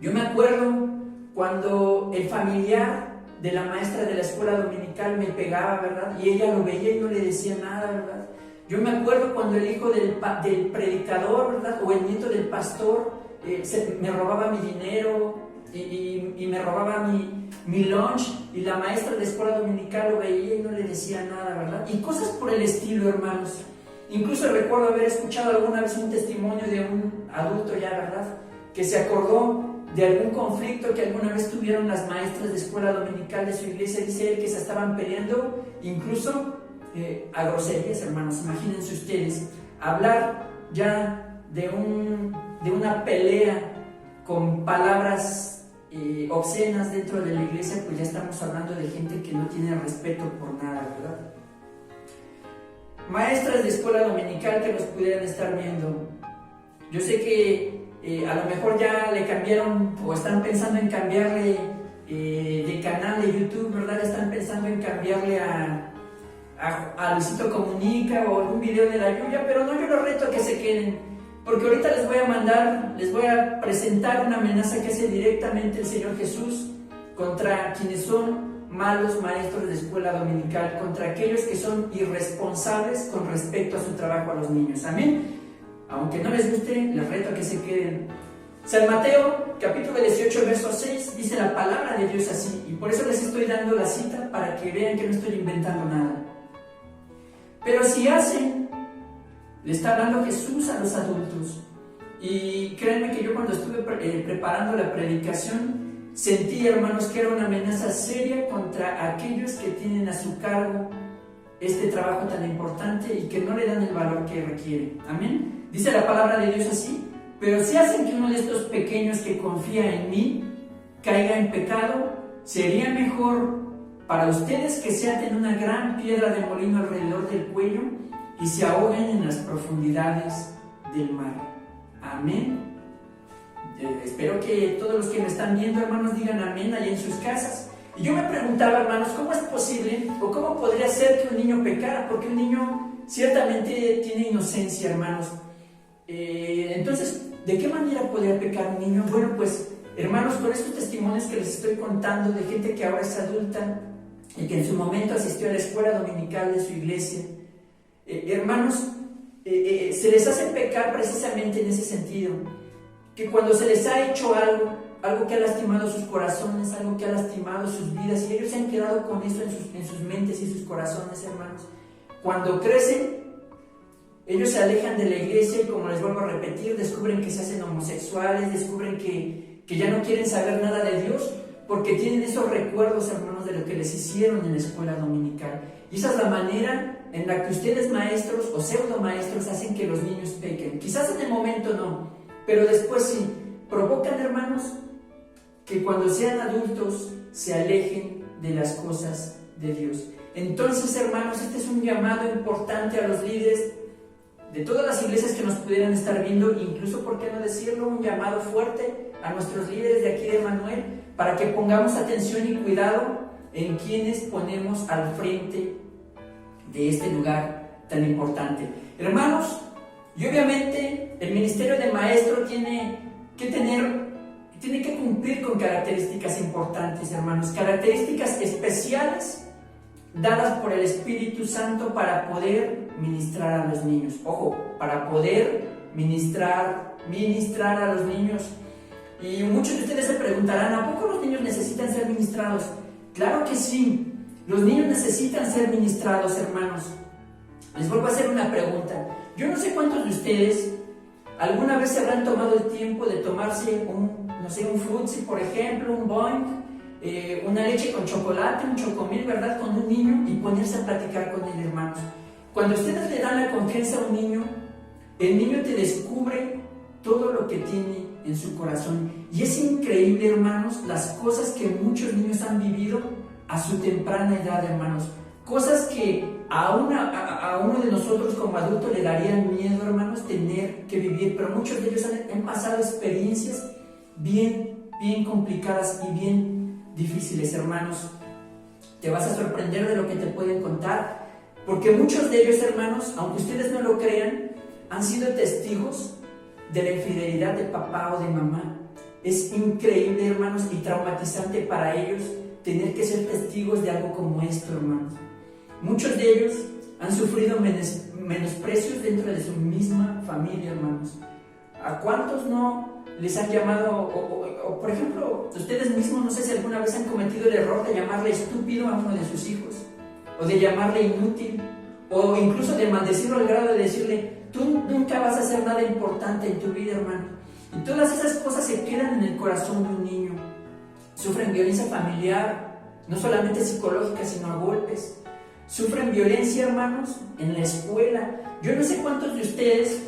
Yo me acuerdo cuando el familiar de la maestra de la escuela dominical me pegaba, ¿verdad? Y ella lo veía y no le decía nada, ¿verdad? Yo me acuerdo cuando el hijo del predicador, ¿verdad? O el nieto del pastor me robaba mi dinero y me robaba mi lunch, y la maestra de escuela dominical lo veía y no le decía nada, ¿verdad? Y cosas por el estilo, hermanos. Incluso recuerdo haber escuchado alguna vez un testimonio de un adulto ya, ¿verdad? Que se acordó de algún conflicto que alguna vez tuvieron las maestras de escuela dominical de su iglesia. Dice él que se estaban peleando, incluso a groserías, hermanos. Imagínense ustedes, hablar ya de una pelea con palabras obscenas dentro de la iglesia, pues ya estamos hablando de gente que no tiene respeto por nada, ¿verdad? Maestras de escuela dominical que nos pudieran estar viendo, yo sé que a lo mejor ya le cambiaron o están pensando en cambiarle de canal de YouTube, ¿verdad? Están pensando en cambiarle a Luisito Comunica o algún video de la lluvia, pero no, yo los reto a que se queden, porque ahorita les voy a presentar una amenaza que hace directamente el Señor Jesús contra quienes son malos maestros de escuela dominical, contra aquellos que son irresponsables con respecto a su trabajo a los niños. Amén. Aunque no les guste, les reto a que se queden. San Mateo, capítulo 18, verso 6, dice la palabra de Dios así, y por eso les estoy dando la cita para que vean que no estoy inventando nada. Pero si hacen, le está hablando Jesús a los adultos, y créanme que yo cuando estuve preparando la predicación, sentí, hermanos, que era una amenaza seria contra aquellos que tienen a su cargo este trabajo tan importante y que no le dan el valor que requiere. Amén. Dice la palabra de Dios así: pero si hacen que uno de estos pequeños que confía en mí caiga en pecado, sería mejor para ustedes que se aten una gran piedra de molino alrededor del cuello y se ahoguen en las profundidades del mar. Amén. Espero que todos los que me están viendo, hermanos, digan amén allá en sus casas. Y yo me preguntaba, hermanos, ¿cómo es posible o cómo podría ser que un niño pecara? Porque un niño ciertamente tiene inocencia, hermanos. Entonces, ¿de qué manera podría pecar un niño? Bueno, pues, hermanos, con estos testimonios que les estoy contando de gente que ahora es adulta y que en su momento asistió a la escuela dominical de su iglesia, hermanos, se les hace pecar precisamente en ese sentido, que cuando se les ha hecho algo que ha lastimado sus corazones, algo que ha lastimado sus vidas, y ellos se han quedado con eso en sus mentes y sus corazones, hermanos, cuando crecen, ellos se alejan de la iglesia y, como les vuelvo a repetir, descubren que se hacen homosexuales, descubren que ya no quieren saber nada de Dios, porque tienen esos recuerdos, hermanos, de lo que les hicieron en la escuela dominical. Y esa es la manera en la que ustedes, maestros o pseudo maestros, hacen que los niños pequen. Quizás en el momento no, pero después sí. Provocan, hermanos, que cuando sean adultos se alejen de las cosas de Dios. Entonces, hermanos, este es un llamado importante a los líderes de todas las iglesias que nos pudieran estar viendo, incluso, ¿por qué no decirlo?, un llamado fuerte a nuestros líderes de aquí de Emanuel, para que pongamos atención y cuidado en quienes ponemos al frente de este lugar tan importante. Hermanos, y obviamente el ministerio de maestro tiene que cumplir con características importantes, hermanos, características especiales dadas por el Espíritu Santo para poder ministrar a los niños. Ojo, para poder ministrar a los niños. Y muchos de ustedes se preguntarán, ¿a poco los niños necesitan ser ministrados? Claro que sí, los niños necesitan ser ministrados, hermanos. Les vuelvo a hacer una pregunta. Yo no sé cuántos de ustedes alguna vez se habrán tomado el tiempo de tomarse un frutzi, por ejemplo, un boing, una leche con chocolate, un chocomil, ¿verdad?, con un niño y ponerse a platicar con él, hermanos. Cuando ustedes le dan la confianza a un niño, el niño te descubre todo lo que tiene en su corazón. Y es increíble, hermanos, las cosas que muchos niños han vivido a su temprana edad, hermanos. Cosas que a uno de nosotros como adultos le darían miedo, hermanos, tener que vivir. Pero muchos de ellos han pasado experiencias bien complicadas y bien difíciles, hermanos. Te vas a sorprender de lo que te pueden contar, porque muchos de ellos, hermanos, aunque ustedes no lo crean, han sido testigos de la infidelidad de papá o de mamá. Es increíble, hermanos, y traumatizante para ellos tener que ser testigos de algo como esto, hermanos. Muchos de ellos han sufrido menosprecios dentro de su misma familia, hermanos. ¿A cuántos no les han llamado, o por ejemplo, ustedes mismos, no sé si alguna vez han cometido el error de llamarle estúpido a uno de sus hijos, o de llamarle inútil, o incluso de maldecirlo al grado de decirle, tú nunca vas a hacer nada importante en tu vida, hermano? Y todas esas cosas se quedan en el corazón de un niño. Sufren violencia familiar, no solamente psicológica, sino a golpes. Sufren violencia, hermanos, en la escuela. Yo no sé cuántos de ustedes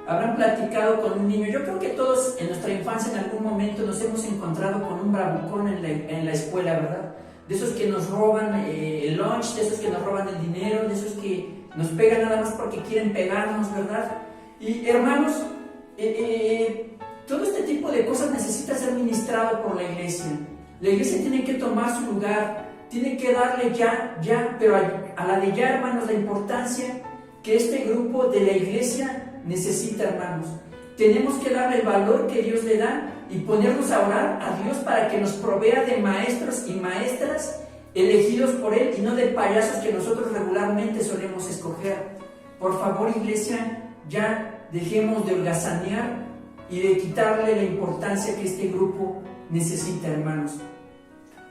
habrán platicado con un niño. Yo creo que todos en nuestra infancia en algún momento nos hemos encontrado con un bravucón en la escuela, ¿verdad? De esos que nos roban el lunch, de esos que nos roban el dinero, de esos que nos pegan nada más porque quieren pegarnos, ¿verdad? Y hermanos, todo este tipo de cosas necesita ser ministrado por la iglesia. La iglesia tiene que tomar su lugar, tiene que darle pero a la de ya, hermanos, la importancia que este grupo de la iglesia necesita, hermanos. Tenemos que darle el valor que Dios le da y ponernos a orar a Dios para que nos provea de maestros y maestras elegidos por Él y no de payasos que nosotros regularmente solemos escoger. Por favor, iglesia, ya dejemos de holgazanear y de quitarle la importancia que este grupo necesita, hermanos.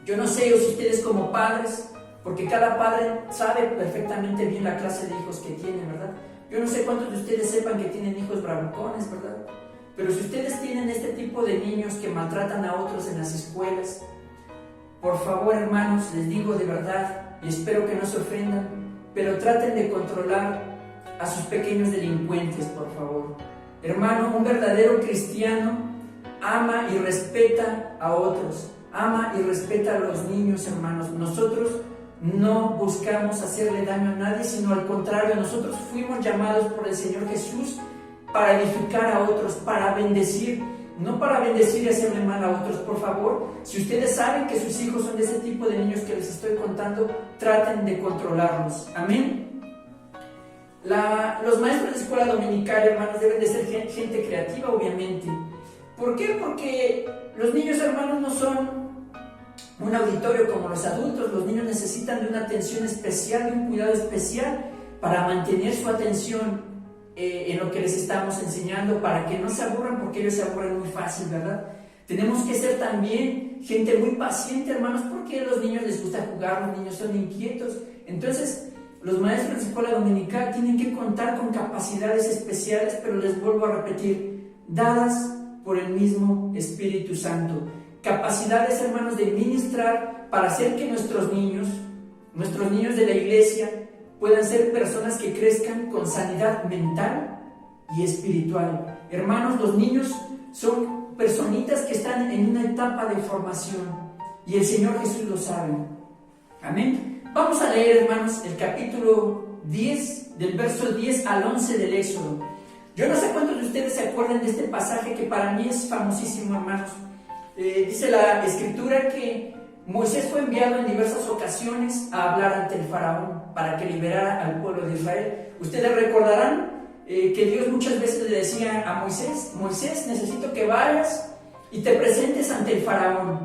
Yo no sé si ustedes como padres, porque cada padre sabe perfectamente bien la clase de hijos que tiene, ¿verdad? Yo no sé cuántos de ustedes sepan que tienen hijos bravucones, ¿verdad? Pero si ustedes tienen este tipo de niños que maltratan a otros en las escuelas, por favor, hermanos, les digo de verdad, y espero que no se ofendan, pero traten de controlar a sus pequeños delincuentes, por favor. Hermano, un verdadero cristiano ama y respeta a otros, ama y respeta a los niños, hermanos. Nosotros no buscamos hacerle daño a nadie, sino al contrario, nosotros fuimos llamados por el Señor Jesús para edificar a otros, para bendecir, no para bendecir y hacerle mal a otros. Por favor, si ustedes saben que sus hijos son de ese tipo de niños que les estoy contando, traten de controlarlos. Amén. Los maestros de escuela dominical, hermanos, deben de ser gente creativa, obviamente. ¿Por qué? Porque los niños, hermanos, no son un auditorio como los adultos. Los niños necesitan de una atención especial, de un cuidado especial para mantener su atención en lo que les estamos enseñando, para que no se aburran, porque ellos se aburren muy fácil, ¿verdad? Tenemos que ser también gente muy paciente, hermanos, porque a los niños les gusta jugar, los niños son inquietos. Entonces, los maestros de escuela dominical tienen que contar con capacidades especiales, pero les vuelvo a repetir, dadas por el mismo Espíritu Santo. Capacidades, hermanos, de ministrar para hacer que nuestros niños de la iglesia, puedan ser personas que crezcan con sanidad mental y espiritual. Hermanos, los niños son personitas que están en una etapa de formación y el Señor Jesús lo sabe. Amén. Vamos a leer, hermanos, el capítulo 10, del verso 10 al 11 del Éxodo. Yo no sé cuántos de ustedes se acuerdan de este pasaje que para mí es famosísimo, hermanos. Dice la Escritura que Moisés fue enviado en diversas ocasiones a hablar ante el faraón para que liberara al pueblo de Israel. Ustedes recordarán que Dios muchas veces le decía a Moisés: Moisés, necesito que vayas y te presentes ante el faraón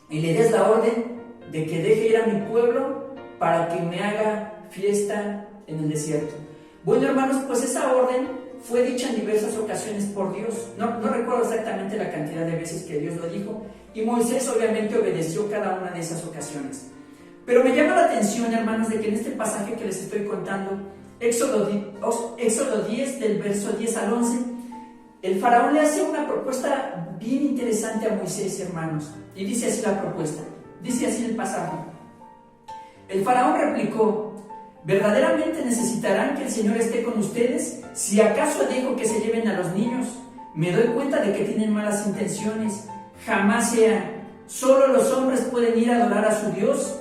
y le des la orden de que deje ir a mi pueblo para que me haga fiesta en el desierto. Bueno, hermanos, pues esa orden fue dicha en diversas ocasiones por Dios. No recuerdo exactamente la cantidad de veces que Dios lo dijo, y Moisés obviamente obedeció cada una de esas ocasiones. Pero me llama la atención, hermanos, de que en este pasaje que les estoy contando, Éxodo 10, del verso 10 al 11, el faraón le hace una propuesta bien interesante a Moisés, hermanos, y dice así la propuesta, dice así el pasaje. El faraón replicó: ¿verdaderamente necesitarán que el Señor esté con ustedes? Si acaso dejo que se lleven a los niños, me doy cuenta de que tienen malas intenciones. Jamás sea. Solo los hombres pueden ir a adorar a su Dios,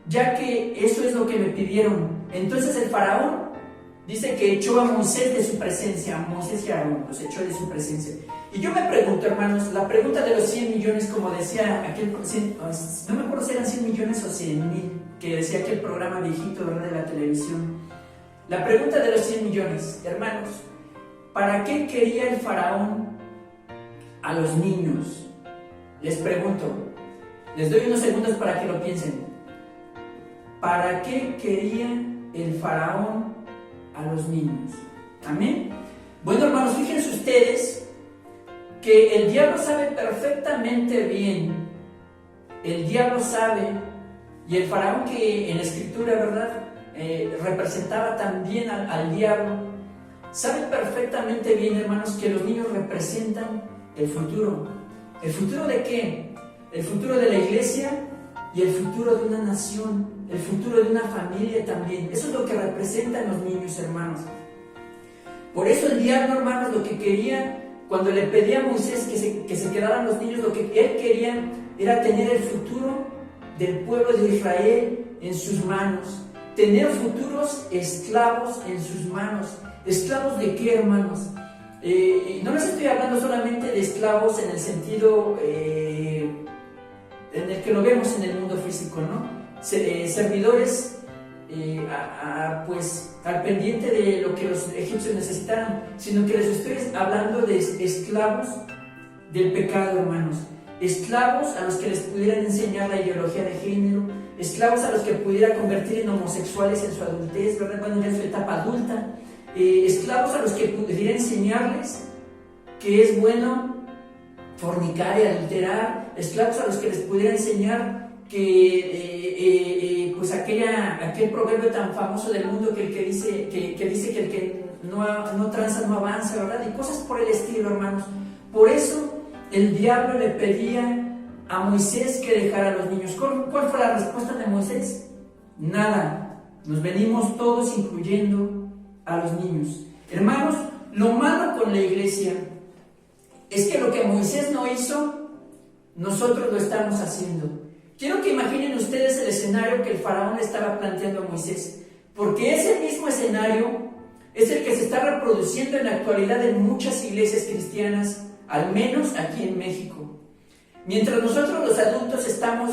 ya que eso es lo que me pidieron. Entonces el faraón dice que echó a Moisés de su presencia, a Moisés y a Aarón, los echó de su presencia. Y yo me pregunto, hermanos, la pregunta de los 100 millones, como decía aquel, no me acuerdo si eran 100 millones o 100,000, que decía aquel programa viejito, ¿verdad?, de la televisión. La pregunta de los 100 millones, hermanos, ¿para qué quería el faraón a los niños? Les pregunto, les doy unos segundos para que lo piensen. ¿Para qué quería el faraón a los niños? Amén. Bueno, hermanos, fíjense ustedes que el diablo sabe perfectamente bien, el diablo sabe, y el faraón, que en la escritura, ¿verdad?, representaba también al diablo, sabe perfectamente bien, hermanos, que los niños representan el futuro. ¿El futuro de qué? El futuro de la iglesia y el futuro de una nación, el futuro de una familia también. Eso es lo que representan los niños, hermanos. Por eso el diablo, hermanos, lo que quería, cuando le pedía a Moisés que se quedaran los niños, lo que él quería era tener el futuro del pueblo de Israel en sus manos, tener futuros esclavos en sus manos. ¿Esclavos de qué, hermanos? No les estoy hablando solamente de esclavos en el sentido en el que lo vemos en el mundo físico, ¿no? Servidores pues al pendiente de lo que los egipcios necesitaran, sino que les estoy hablando de esclavos del pecado, hermanos. Esclavos a los que les pudieran enseñar la ideología de género, esclavos a los que pudiera convertir en homosexuales en su adultez, ¿verdad?, cuando en su etapa adulta, esclavos a los que pudiera enseñarles que es bueno fornicar y adulterar, esclavos a los que les pudiera enseñar que pues aquel proverbio tan famoso del mundo que dice que el que no tranza no avanza, ¿verdad?, y cosas por el estilo, hermanos. Por eso el diablo le pedía a Moisés que dejara a los niños. ¿Cuál fue la respuesta de Moisés? Nada. Nos venimos todos, incluyendo a los niños. Hermanos, lo malo con la iglesia es que lo que Moisés no hizo, nosotros lo estamos haciendo. Quiero que imaginen ustedes el escenario que el faraón le estaba planteando a Moisés, porque ese mismo escenario es el que se está reproduciendo en la actualidad en muchas iglesias cristianas, al menos aquí en México. Mientras nosotros los adultos estamos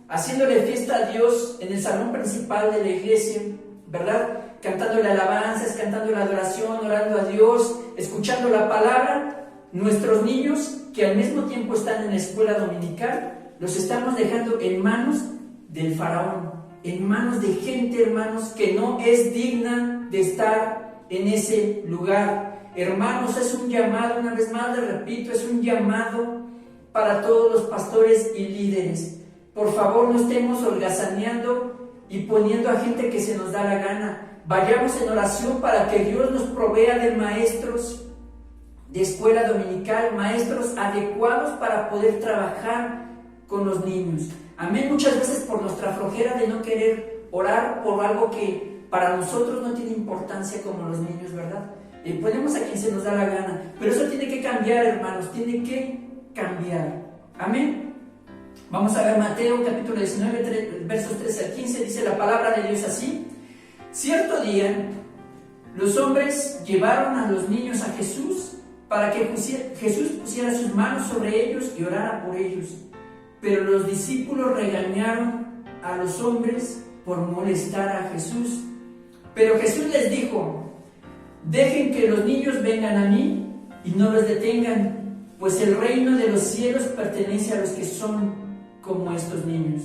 haciéndole fiesta a Dios en el salón principal de la iglesia, ¿verdad?, cantándole alabanzas, cantando la adoración, orando a Dios, escuchando la palabra, nuestros niños, que al mismo tiempo están en la escuela dominical, los estamos dejando en manos del faraón, en manos de gente, hermanos, que no es digna de estar en ese lugar. Hermanos, es un llamado, una vez más les repito, es un llamado para todos los pastores y líderes. Por favor, no estemos holgazaneando y poniendo a gente que se nos da la gana. Vayamos en oración para que Dios nos provea de maestros de escuela dominical, maestros adecuados para poder trabajar con los niños. Amén. Muchas veces por nuestra flojera de no querer orar por algo que para nosotros no tiene importancia, como los niños, ¿verdad? Ponemos a quien se nos da la gana, pero eso tiene que cambiar, hermanos, tiene que cambiar. Amén. Vamos a ver Mateo capítulo 19, versos 13 al 15, dice la palabra de Dios así: cierto día, los hombres llevaron a los niños a Jesús para que Jesús pusiera sus manos sobre ellos y orara por ellos. Pero los discípulos regañaron a los hombres por molestar a Jesús. Pero Jesús les dijo: dejen que los niños vengan a mí y no los detengan, pues el reino de los cielos pertenece a los que son como estos niños.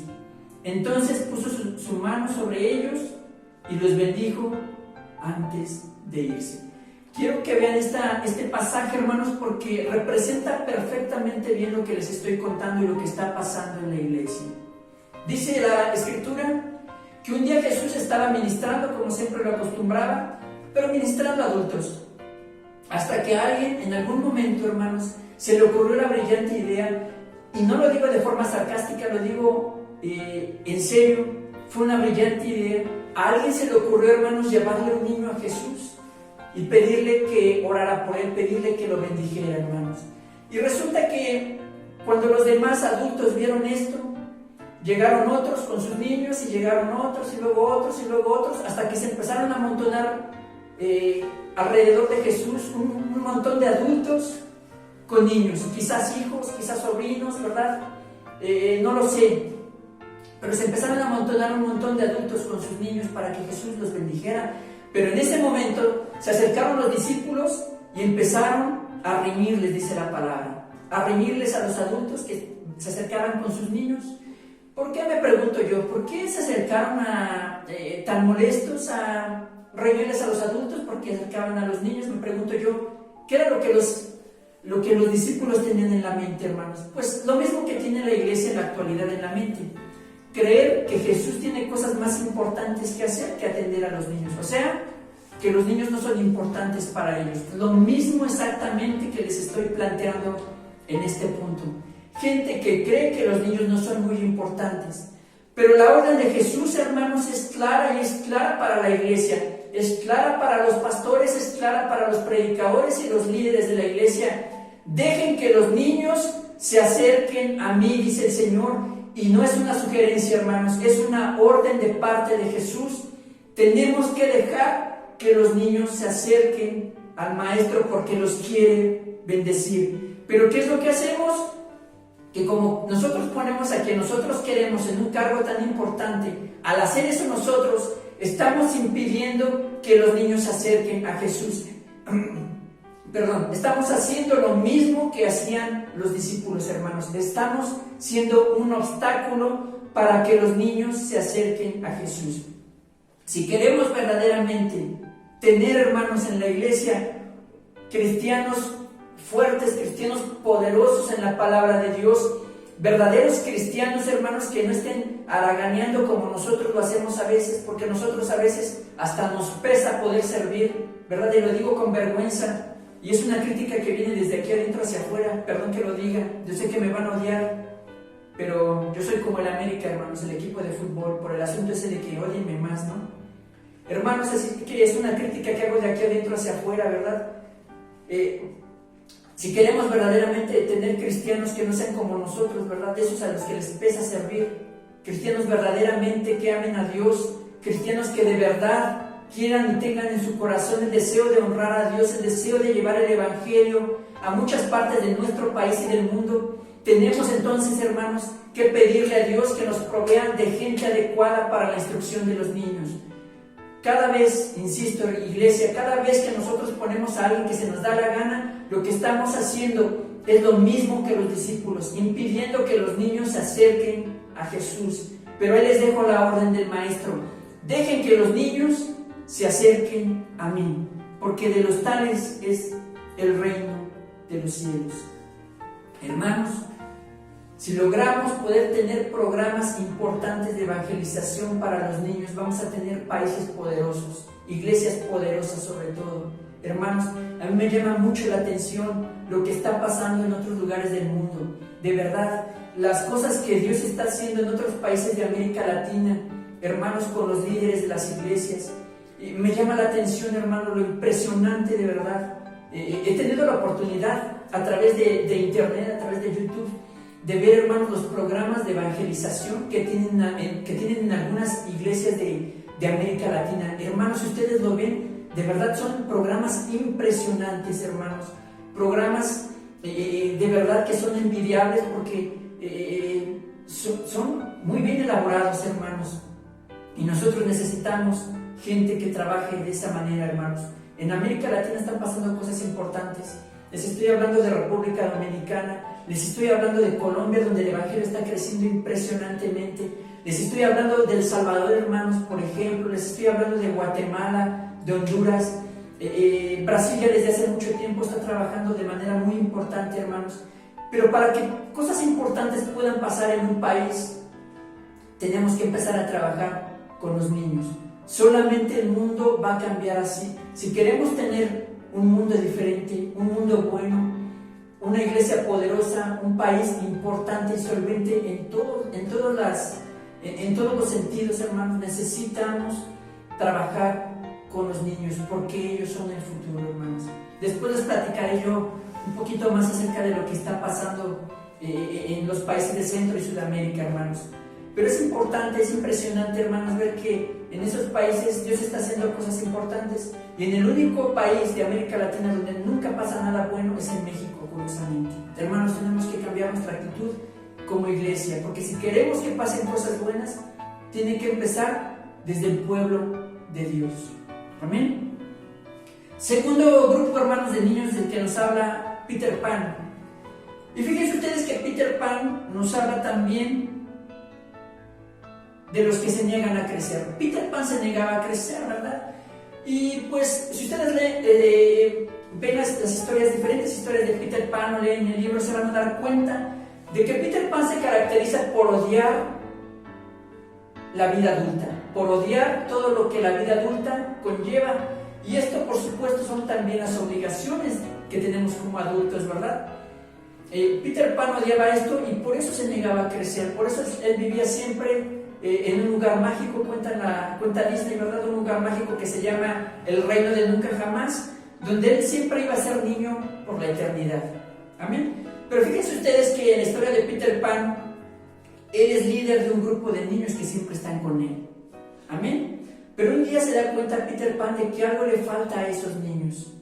Entonces puso su mano sobre ellos y los bendijo antes de irse. Quiero que vean este pasaje, hermanos, porque representa perfectamente bien lo que les estoy contando y lo que está pasando en la iglesia. Dice la Escritura que un día Jesús estaba ministrando, como siempre lo acostumbraba, pero ministrando a adultos. Hasta que a alguien, en algún momento, hermanos, se le ocurrió la brillante idea, y no lo digo de forma sarcástica, lo digo en serio, fue una brillante idea. A alguien se le ocurrió, hermanos, llevarle un niño a Jesús y pedirle que orara por él, pedirle que lo bendijera, hermanos. Y resulta que cuando los demás adultos vieron esto, llegaron otros con sus niños y llegaron otros y luego otros y luego otros, hasta que se empezaron a amontonar alrededor de Jesús un montón de adultos con niños, quizás hijos, quizás sobrinos, ¿verdad? No lo sé, pero se empezaron a amontonar un montón de adultos con sus niños para que Jesús los bendijera. Pero en ese momento se acercaron los discípulos y empezaron a reñirles, dice la palabra, a reñirles a los adultos que se acercaban con sus niños. ¿Por qué, me pregunto yo? ¿Por qué se acercaron tan molestos a reñirles a los adultos? ¿Por qué acercaban a los niños? Me pregunto yo, ¿qué era lo que los discípulos tenían en la mente, hermanos? Pues lo mismo que tiene la iglesia en la actualidad en la mente. Creer que Jesús tiene cosas más importantes que hacer que atender a los niños. O sea, que los niños no son importantes para ellos. Lo mismo exactamente que les estoy planteando en este punto. Gente que cree que los niños no son muy importantes. Pero la orden de Jesús, hermanos, es clara, y es clara para la iglesia. Es clara para los pastores, es clara para los predicadores y los líderes de la iglesia. Dejen que los niños se acerquen a mí, dice el Señor. Y no es una sugerencia, hermanos, es una orden de parte de Jesús. Tenemos que dejar que los niños se acerquen al Maestro porque los quiere bendecir. Pero ¿qué es lo que hacemos? Que como nosotros ponemos a quien nosotros queremos en un cargo tan importante, al hacer eso nosotros estamos impidiendo que los niños se acerquen a Jesús. Estamos haciendo lo mismo que hacían los discípulos, hermanos. Estamos siendo un obstáculo para que los niños se acerquen a Jesús. Si queremos verdaderamente tener, hermanos, en la iglesia cristianos fuertes, cristianos poderosos en la palabra de Dios, verdaderos cristianos, hermanos, que no estén haraganeando como nosotros lo hacemos a veces, porque nosotros a veces hasta nos pesa poder servir, ¿verdad? Y lo digo con vergüenza. Y es una crítica que viene desde aquí adentro hacia afuera, perdón que lo diga, yo sé que me van a odiar, pero yo soy como el América, hermanos, el equipo de fútbol, por el asunto ese de que odienme más, ¿no? Hermanos, así que es una crítica que hago de aquí adentro hacia afuera, ¿verdad? Si queremos verdaderamente tener cristianos que no sean como nosotros, ¿verdad? De esos a los que les pesa servir, cristianos verdaderamente que amen a Dios, cristianos que de verdad quieran y tengan en su corazón el deseo de honrar a Dios, el deseo de llevar el Evangelio a muchas partes de nuestro país y del mundo, tenemos entonces, hermanos, que pedirle a Dios que nos provean de gente adecuada para la instrucción de los niños. Cada vez, insisto, iglesia, cada vez que nosotros ponemos a alguien que se nos da la gana, lo que estamos haciendo es lo mismo que los discípulos, impidiendo que los niños se acerquen a Jesús. Pero ahí les dejo la orden del Maestro: dejen que los niños se acerquen a mí, porque de los tales es el reino de los cielos. Hermanos, si logramos poder tener programas importantes de evangelización para los niños, vamos a tener países poderosos, iglesias poderosas sobre todo. Hermanos, a mí me llama mucho la atención lo que está pasando en otros lugares del mundo. De verdad, las cosas que Dios está haciendo en otros países de América Latina, hermanos, con los líderes de las iglesias. Y me llama la atención, hermano, lo impresionante, de verdad. He tenido la oportunidad a través de internet, a través de YouTube, de ver, hermanos, los programas de evangelización que tienen en algunas iglesias de América Latina. Hermanos, si ustedes lo ven, de verdad son programas impresionantes, hermanos. Programas de verdad que son envidiables porque son muy bien elaborados, hermanos. Y nosotros necesitamos gente que trabaje de esa manera, hermanos. En América Latina están pasando cosas importantes. Les estoy hablando de República Dominicana, les estoy hablando de Colombia, donde el Evangelio está creciendo impresionantemente. Les estoy hablando de El Salvador, hermanos, por ejemplo. Les estoy hablando de Guatemala, de Honduras. Brasil ya desde hace mucho tiempo está trabajando de manera muy importante, hermanos. Pero para que cosas importantes puedan pasar en un país, tenemos que empezar a trabajar con los niños. Solamente el mundo va a cambiar así. Si queremos tener un mundo diferente, un mundo bueno, una iglesia poderosa, un país importante y solvente en todos los sentidos, hermanos, necesitamos trabajar con los niños, porque ellos son el futuro, hermanos. Después les platicaré yo un poquito más acerca de lo que está pasando en los países de Centro y Sudamérica, hermanos. Pero es importante, es impresionante, hermanos, ver que en esos países Dios está haciendo cosas importantes. Y en el único país de América Latina donde nunca pasa nada bueno es en México, curiosamente. Hermanos, tenemos que cambiar nuestra actitud como iglesia, porque si queremos que pasen cosas buenas, tiene que empezar desde el pueblo de Dios. Amén. Segundo grupo, hermanos, de niños del que nos habla Peter Pan. Y fíjense ustedes que Peter Pan nos habla también de los que se niegan a crecer. Peter Pan se negaba a crecer, ¿verdad? Y pues, si ustedes ven las historias, diferentes historias de Peter Pan o leen el libro, se van a dar cuenta de que Peter Pan se caracteriza por odiar la vida adulta, por odiar todo lo que la vida adulta conlleva. Y esto, por supuesto, son también las obligaciones que tenemos como adultos, ¿verdad? Peter Pan odiaba esto y por eso se negaba a crecer. Por eso él vivía siempre en un lugar mágico, cuenta Disney, ¿verdad? Un lugar mágico que se llama el reino de nunca jamás, donde él siempre iba a ser niño por la eternidad. Amén. Pero fíjense ustedes que en la historia de Peter Pan, él es líder de un grupo de niños que siempre están con él. Amén. Pero un día se da cuenta Peter Pan de que algo le falta a esos niños.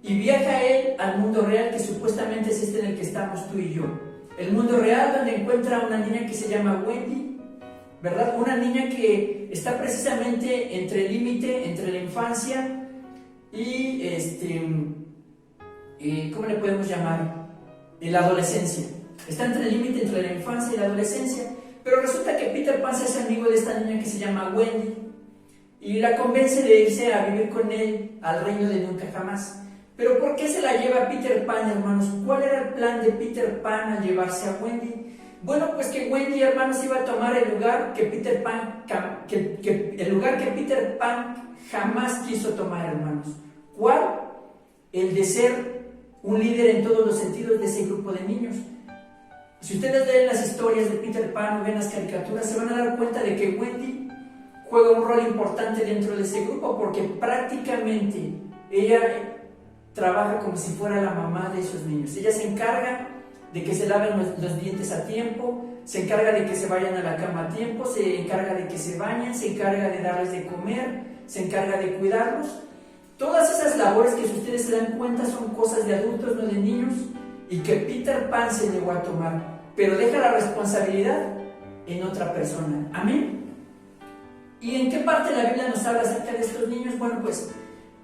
Y viaja él al mundo real, que supuestamente es este en el que estamos tú y yo. El mundo real, donde encuentra a una niña que se llama Wendy, ¿verdad? Una niña que está precisamente entre el límite, entre la infancia y, ¿cómo le podemos llamar? La adolescencia. Está entre el límite entre la infancia y la adolescencia. Pero resulta que Peter Pan se hace amigo de esta niña que se llama Wendy y la convence de irse a vivir con él al reino de nunca jamás. Pero ¿por qué se la lleva Peter Pan, hermanos? ¿Cuál era el plan de Peter Pan al llevarse a Wendy? Bueno, pues que Wendy, hermanos, iba a tomar el lugar que Peter Pan jamás quiso tomar, hermanos. ¿Cuál? El de ser un líder en todos los sentidos de ese grupo de niños. Si ustedes leen las historias de Peter Pan o ven las caricaturas, se van a dar cuenta de que Wendy juega un rol importante dentro de ese grupo, porque prácticamente ella trabaja como si fuera la mamá de esos niños. Ella se encarga de que se laven los dientes a tiempo, se encarga de que se vayan a la cama a tiempo, se encarga de que se bañen, se encarga de darles de comer, se encarga de cuidarlos. Todas esas labores que si ustedes se dan cuenta son cosas de adultos, no de niños, y que Peter Pan se negó a tomar, pero deja la responsabilidad en otra persona. Amén. ¿Y en qué parte de la Biblia nos habla acerca de estos niños? Bueno, pues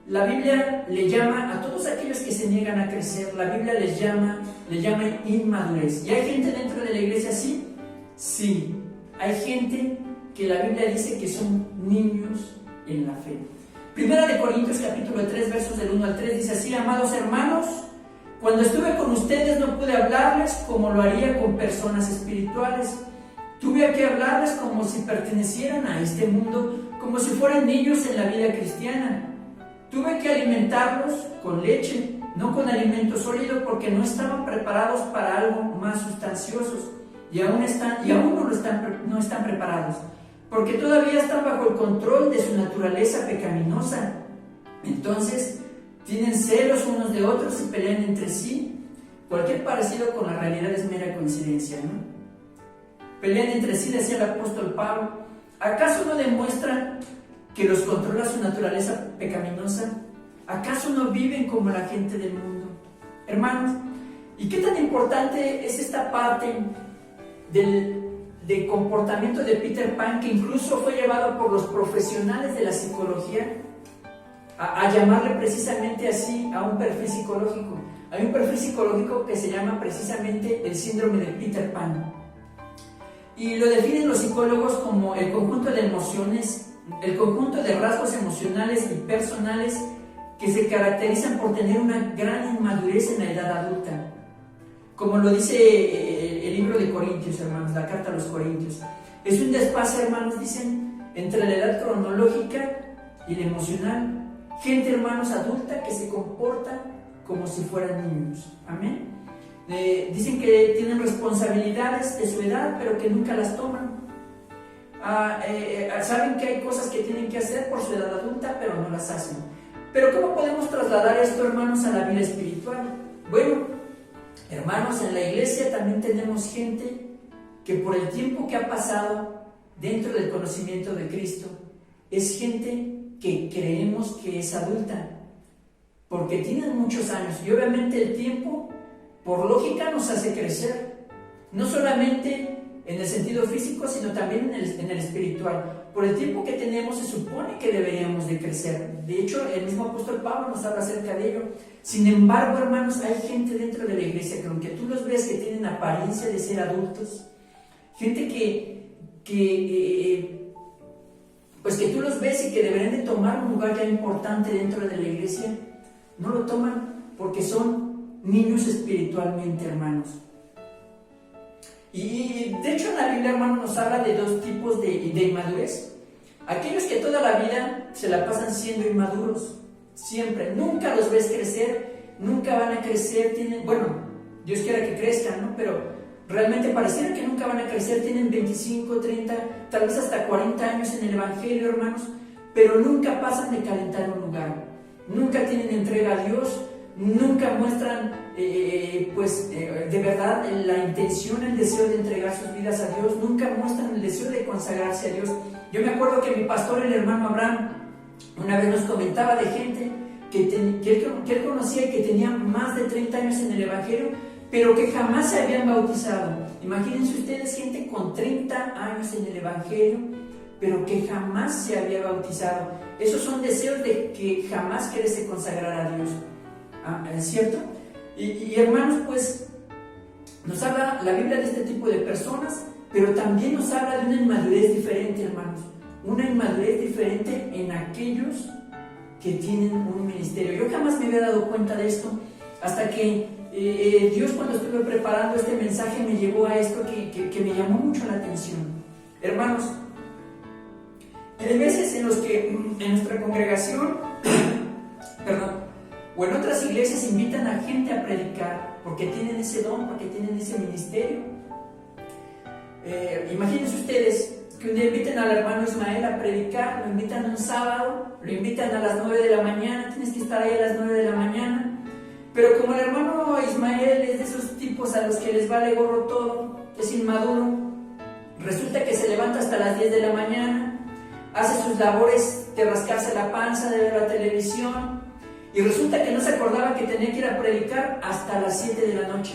la Biblia le llama a todos aquellos que se niegan a crecer, la Biblia le llama inmadurez. ¿Y hay gente dentro de la iglesia así? Sí, hay gente que la Biblia dice que son niños en la fe. Primera de Corintios capítulo 3, versos del 1 al 3 dice así: amados hermanos, cuando estuve con ustedes no pude hablarles como lo haría con personas espirituales. Tuve que hablarles como si pertenecieran a este mundo, como si fueran niños en la vida cristiana. Tuve que alimentarlos con leche, no con alimento sólido, porque no estaban preparados para algo más sustancioso y aún no están preparados, porque todavía están bajo el control de su naturaleza pecaminosa. Entonces tienen celos unos de otros y pelean entre sí. Cualquier parecido con la realidad es mera coincidencia, ¿no? Pelean entre sí, decía el apóstol Pablo. ¿Acaso no demuestran que los controla su naturaleza pecaminosa? ¿Acaso no viven como la gente del mundo? Hermanos, ¿y qué tan importante es esta parte del comportamiento de Peter Pan, que incluso fue llevado por los profesionales de la psicología a llamarle precisamente así a un perfil psicológico? Hay un perfil psicológico que se llama precisamente el síndrome de Peter Pan, y lo definen los psicólogos como el conjunto de emociones, el conjunto de rasgos emocionales y personales que se caracterizan por tener una gran inmadurez en la edad adulta. Como lo dice el libro de Corintios, hermanos, la carta a los Corintios. Es un desfase, hermanos, dicen, entre la edad cronológica y la emocional. Gente, hermanos, adulta que se comporta como si fueran niños. Amén. Dicen que tienen responsabilidades de su edad, pero que nunca las toman. Saben que hay cosas que tienen que hacer por su edad adulta, pero no las hacen. Pero ¿cómo podemos trasladar esto, hermanos, a la vida espiritual? Bueno, hermanos, en la iglesia también tenemos gente que por el tiempo que ha pasado dentro del conocimiento de Cristo, es gente que creemos que es adulta, porque tienen muchos años, y obviamente el tiempo, por lógica, nos hace crecer, no solamente en el sentido físico, sino también en el espiritual. Por el tiempo que tenemos, se supone que deberíamos de crecer. De hecho, el mismo apóstol Pablo nos habla acerca de ello. Sin embargo, hermanos, hay gente dentro de la iglesia que, aunque tú los ves que tienen apariencia de ser adultos, gente pues que tú los ves y que deberían de tomar un lugar ya importante dentro de la iglesia, no lo toman porque son niños espiritualmente, hermanos. Y de hecho en la Biblia, hermanos, nos habla de dos tipos de inmadurez. Aquellos que toda la vida se la pasan siendo inmaduros, siempre, nunca los ves crecer, nunca van a crecer, Dios quiera que crezcan, ¿no? Pero realmente pareciera que nunca van a crecer, tienen 25, 30, tal vez hasta 40 años en el Evangelio, hermanos, pero nunca pasan de calentar un lugar, nunca tienen entrega a Dios, nunca muestran de verdad la intención, el deseo de entregar sus vidas a Dios, nunca muestran el deseo de consagrarse a Dios. Yo me acuerdo que mi pastor, el hermano Abraham, una vez nos comentaba de gente que él conocía y que tenía más de 30 años en el Evangelio, pero que jamás se habían bautizado. Imagínense ustedes, gente con 30 años en el Evangelio, pero que jamás se había bautizado. Esos son deseos de que jamás quererse consagrar a Dios. ¿Es cierto? Y hermanos, pues nos habla la Biblia de este tipo de personas, pero también nos habla de una inmadurez diferente, hermanos. Una inmadurez diferente en aquellos que tienen un ministerio. Yo jamás me había dado cuenta de esto hasta que Dios, cuando estuve preparando este mensaje, me llevó a esto que me llamó mucho la atención. Hermanos, hay veces en los que en nuestra congregación o en otras iglesias invitan a gente a predicar porque tienen ese don, porque tienen ese ministerio. Imagínense ustedes que un día inviten al hermano Ismael a predicar, lo invitan un sábado, lo invitan a las 9 de la mañana, tienes que estar ahí a las 9 de la mañana, pero como el hermano Ismael es de esos tipos a los que les vale gorro todo, es inmaduro, resulta que se levanta hasta las 10 de la mañana, hace sus labores de rascarse la panza, de ver la televisión, y resulta que no se acordaba que tenía que ir a predicar hasta las 7 de la noche.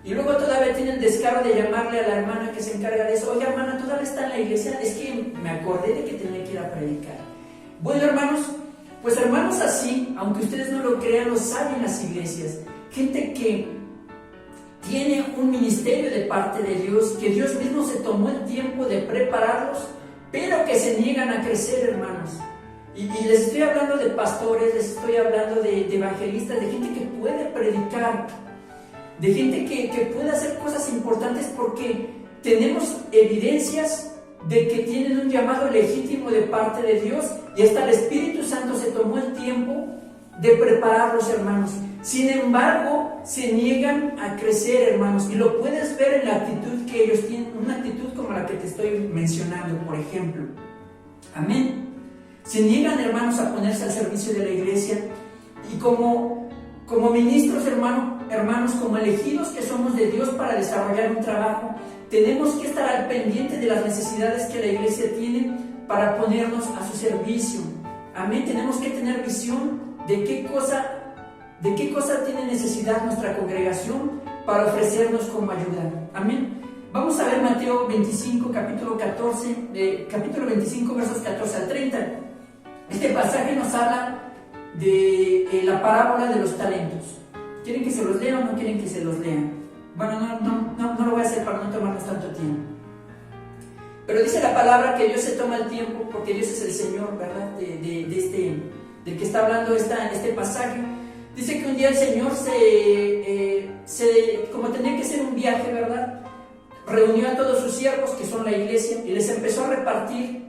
Y luego todavía tiene el descaro de llamarle a la hermana que se encarga de eso: oye, hermana, ¿todavía está en la iglesia? Es que me acordé de que tenía que ir a predicar. Bueno, hermanos, pues hermanos así, aunque ustedes no lo crean, los hay en las iglesias. Gente que tiene un ministerio de parte de Dios, que Dios mismo se tomó el tiempo de prepararlos, pero que se niegan a crecer, hermanos. Y les estoy hablando de pastores, les estoy hablando de evangelistas, de gente que puede predicar, de gente que puede hacer cosas importantes, porque tenemos evidencias de que tienen un llamado legítimo de parte de Dios, y hasta el Espíritu Santo se tomó el tiempo de prepararlos, hermanos. Sin embargo, se niegan a crecer, hermanos, y lo puedes ver en la actitud que ellos tienen, una actitud como la que te estoy mencionando, por ejemplo. Amén. Se niegan, hermanos, a ponerse al servicio de la iglesia, y como ministros, hermanos, como elegidos que somos de Dios para desarrollar un trabajo, tenemos que estar al pendiente de las necesidades que la iglesia tiene para ponernos a su servicio. Amén. Tenemos que tener visión de qué cosa tiene necesidad nuestra congregación para ofrecernos como ayuda. Amén. Vamos a ver Mateo 25, capítulo 25, versos 14 al 30. Este pasaje nos habla de la parábola de los talentos. ¿Quieren que se los lea o no quieren que se los lean? Bueno, no lo voy a hacer para no tomarnos tanto tiempo. Pero dice la palabra que Dios se toma el tiempo, porque Dios es el Señor, ¿verdad? De de que está hablando este pasaje. Dice que un día el Señor como tenía que ser un viaje, ¿verdad? Reunió a todos sus siervos, que son la iglesia, y les empezó a repartir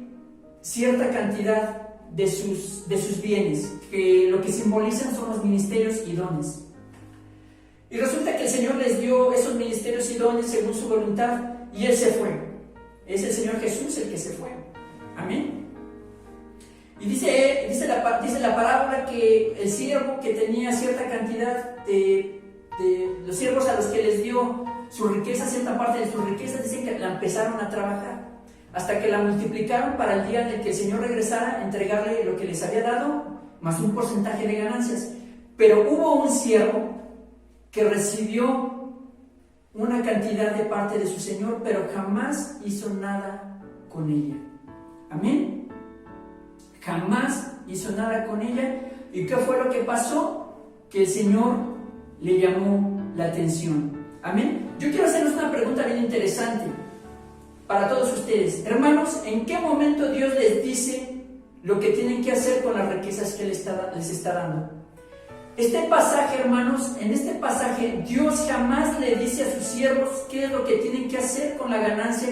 cierta cantidad de sus bienes, que lo que simbolizan son los ministerios y dones. Y resulta que el Señor les dio esos ministerios y dones según su voluntad, y Él se fue. Es el Señor Jesús el que se fue. Amén. Y dice la parábola que el siervo que tenía cierta cantidad de los siervos a los que les dio su riqueza, cierta parte de sus riquezas, dicen que la empezaron a trabajar hasta que la multiplicaron para el día en el que el Señor regresara, entregarle lo que les había dado, más un porcentaje de ganancias. Pero hubo un siervo que recibió una cantidad de parte de su Señor, pero jamás hizo nada con ella. Amén. Jamás hizo nada con ella. ¿Y qué fue lo que pasó? Que el Señor le llamó la atención. Amén. Yo quiero hacerles una pregunta bien interesante para todos ustedes. Hermanos, ¿en qué momento Dios les dice lo que tienen que hacer con las riquezas que les está dando? Este pasaje, hermanos, en este pasaje Dios jamás le dice a sus siervos qué es lo que tienen que hacer con la ganancia,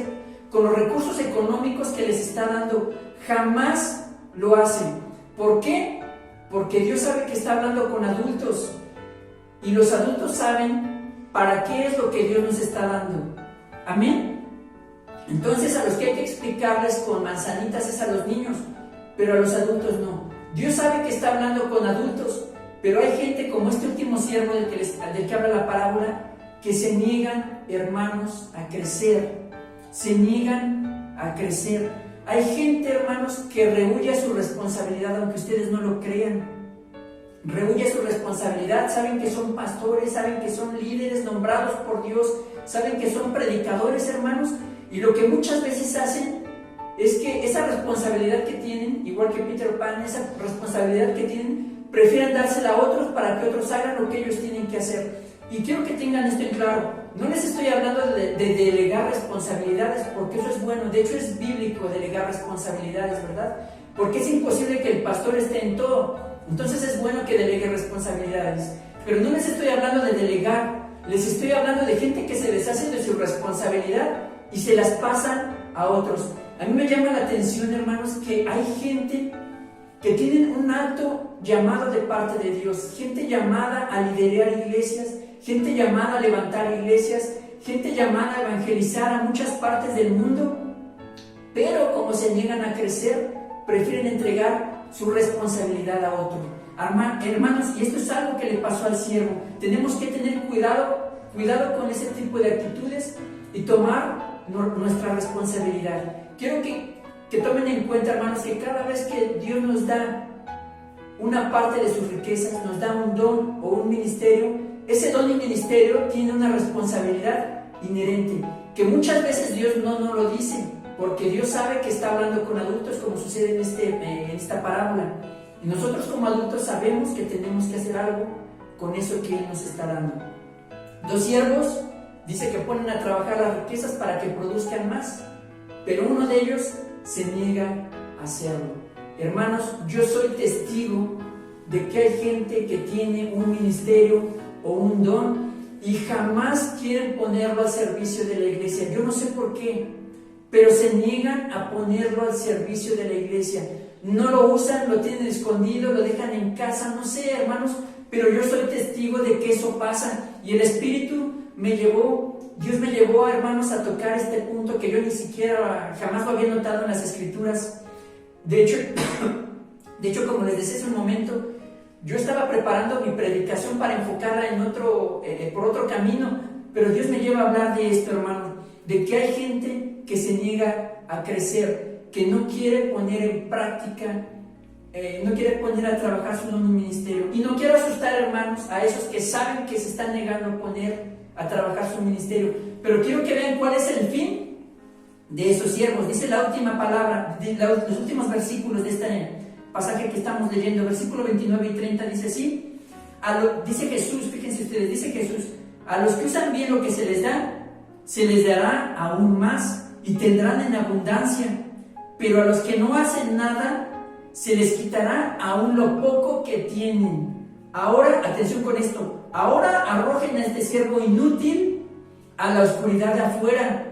con los recursos económicos que les está dando. Jamás lo hace. ¿Por qué? Porque Dios sabe que está hablando con adultos, y los adultos saben para qué es lo que Dios nos está dando. Amén. Entonces a los que hay que explicarles con manzanitas es a los niños, pero a los adultos no. Dios sabe que está hablando con adultos, pero hay gente como este último siervo del que habla la parábola, que se niegan, hermanos, a crecer. Se niegan a crecer. Hay gente, hermanos, que rehúye su responsabilidad, aunque ustedes no lo crean. Rehúye su responsabilidad. Saben que son pastores, saben que son líderes nombrados por Dios, saben que son predicadores, hermanos, y lo que muchas veces hacen es que esa responsabilidad que tienen, igual que Peter Pan, esa responsabilidad que tienen, prefieren dársela a otros para que otros hagan lo que ellos tienen que hacer. Y quiero que tengan esto en claro. No les estoy hablando de delegar responsabilidades, porque eso es bueno. De hecho, es bíblico delegar responsabilidades, ¿verdad? Porque es imposible que el pastor esté en todo. Entonces es bueno que delegue responsabilidades. Pero no les estoy hablando de delegar. Les estoy hablando de gente que se deshace de su responsabilidad y se las pasan a otros. A mí me llama la atención, hermanos, que hay gente que tienen un alto llamado de parte de Dios, gente llamada a liderar iglesias, gente llamada a levantar iglesias, gente llamada a evangelizar a muchas partes del mundo, pero como se niegan a crecer, prefieren entregar su responsabilidad a otro. Hermanos, y esto es algo que le pasó al siervo. Tenemos que tener cuidado con ese tipo de actitudes y tomar nuestra responsabilidad. Quiero que tomen en cuenta, hermanos, que cada vez que Dios nos da una parte de sus riquezas, nos da un don o un ministerio, ese don y ministerio tiene una responsabilidad inherente, que muchas veces Dios no nos lo dice, porque Dios sabe que está hablando con adultos, como sucede en esta parábola. Y nosotros como adultos sabemos que tenemos que hacer algo con eso que Él nos está dando. 2 siervos, dice que ponen a trabajar las riquezas para que produzcan más, pero uno de ellos se niega a hacerlo. Hermanos, yo soy testigo de que hay gente que tiene un ministerio o un don y jamás quieren ponerlo al servicio de la iglesia. Yo no sé por qué, pero se niegan a ponerlo al servicio de la iglesia. No lo usan, lo tienen escondido, lo dejan en casa, no sé, hermanos, pero yo soy testigo de que eso pasa. Y el Espíritu Dios me llevó, hermanos, a tocar este punto que yo ni siquiera jamás lo había notado en las Escrituras. De hecho, como les decía hace un momento, yo estaba preparando mi predicación para enfocarla por otro camino, pero Dios me lleva a hablar de esto, hermano, de que hay gente que se niega a crecer, que no quiere poner en práctica, no quiere poner a trabajar su don y ministerio. Y no quiero asustar, hermanos, a esos que saben que se están negando a poner a trabajar su ministerio, pero quiero que vean cuál es el fin de esos siervos. Dice la última palabra, los últimos versículos de este pasaje que estamos leyendo, versículo 29 y 30, dice así, dice Jesús, fíjense ustedes, dice Jesús: a los que usan bien lo que se les da, se les dará aún más y tendrán en abundancia, pero a los que no hacen nada, se les quitará aún lo poco que tienen. Ahora, atención con esto, ahora arrojen a este siervo inútil a la oscuridad de afuera,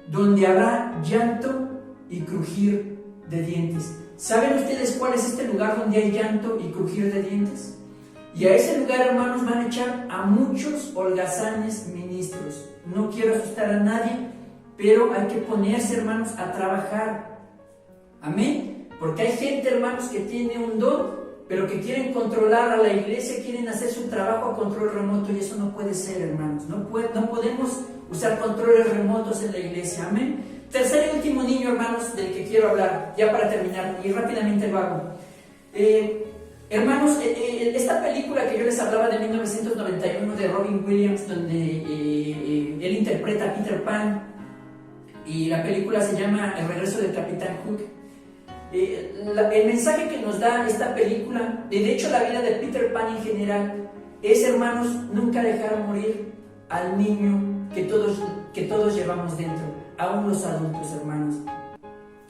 donde habrá llanto y crujir de dientes. ¿Saben ustedes cuál es este lugar donde hay llanto y crujir de dientes? Y a ese lugar, hermanos, van a echar a muchos holgazanes ministros. No quiero asustar a nadie, pero hay que ponerse, hermanos, a trabajar. Amén. Porque hay gente, hermanos, que tiene un don, pero que quieren controlar a la iglesia, quieren hacer su trabajo a control remoto, y eso no puede ser, hermanos. No podemos usar controles remotos en la iglesia. Amén. Tercer y último niño, hermanos, del que quiero hablar, ya para terminar, y rápidamente lo hago. Hermanos, esta película que yo les hablaba de 1991 de Robin Williams, donde él interpreta a Peter Pan, y la película se llama El regreso del Capitán Hook. El mensaje que nos da esta película, de hecho la vida de Peter Pan en general, es, hermanos, nunca dejar morir al niño que todos llevamos dentro, aún los adultos, hermanos.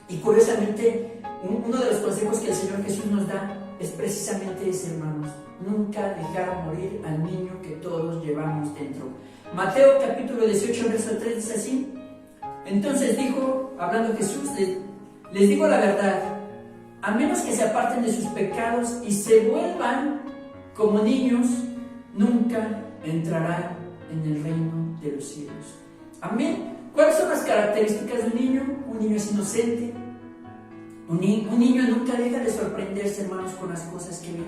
Y curiosamente, uno de los consejos que el Señor Jesús nos da es precisamente ese, hermanos: nunca dejar morir al niño que todos llevamos dentro. Mateo capítulo 18, verso 3 dice así: entonces dijo, hablando Jesús, les digo la verdad, a menos que se aparten de sus pecados y se vuelvan como niños, nunca entrarán en el reino de los cielos. Amén. ¿Cuáles son las características de un niño? Un niño es inocente. Un niño nunca deja de sorprenderse, hermanos, con las cosas que ve.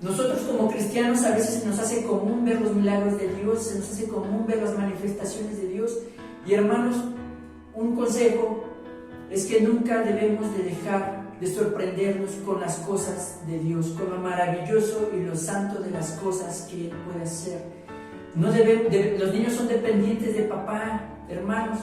Nosotros como cristianos a veces se nos hace común ver los milagros de Dios, se nos hace común ver las manifestaciones de Dios. Y, hermanos, un consejo es que nunca debemos de dejar de sorprendernos con las cosas de Dios, con lo maravilloso y lo santo de las cosas que Él puede hacer. Los niños son dependientes de papá, hermanos.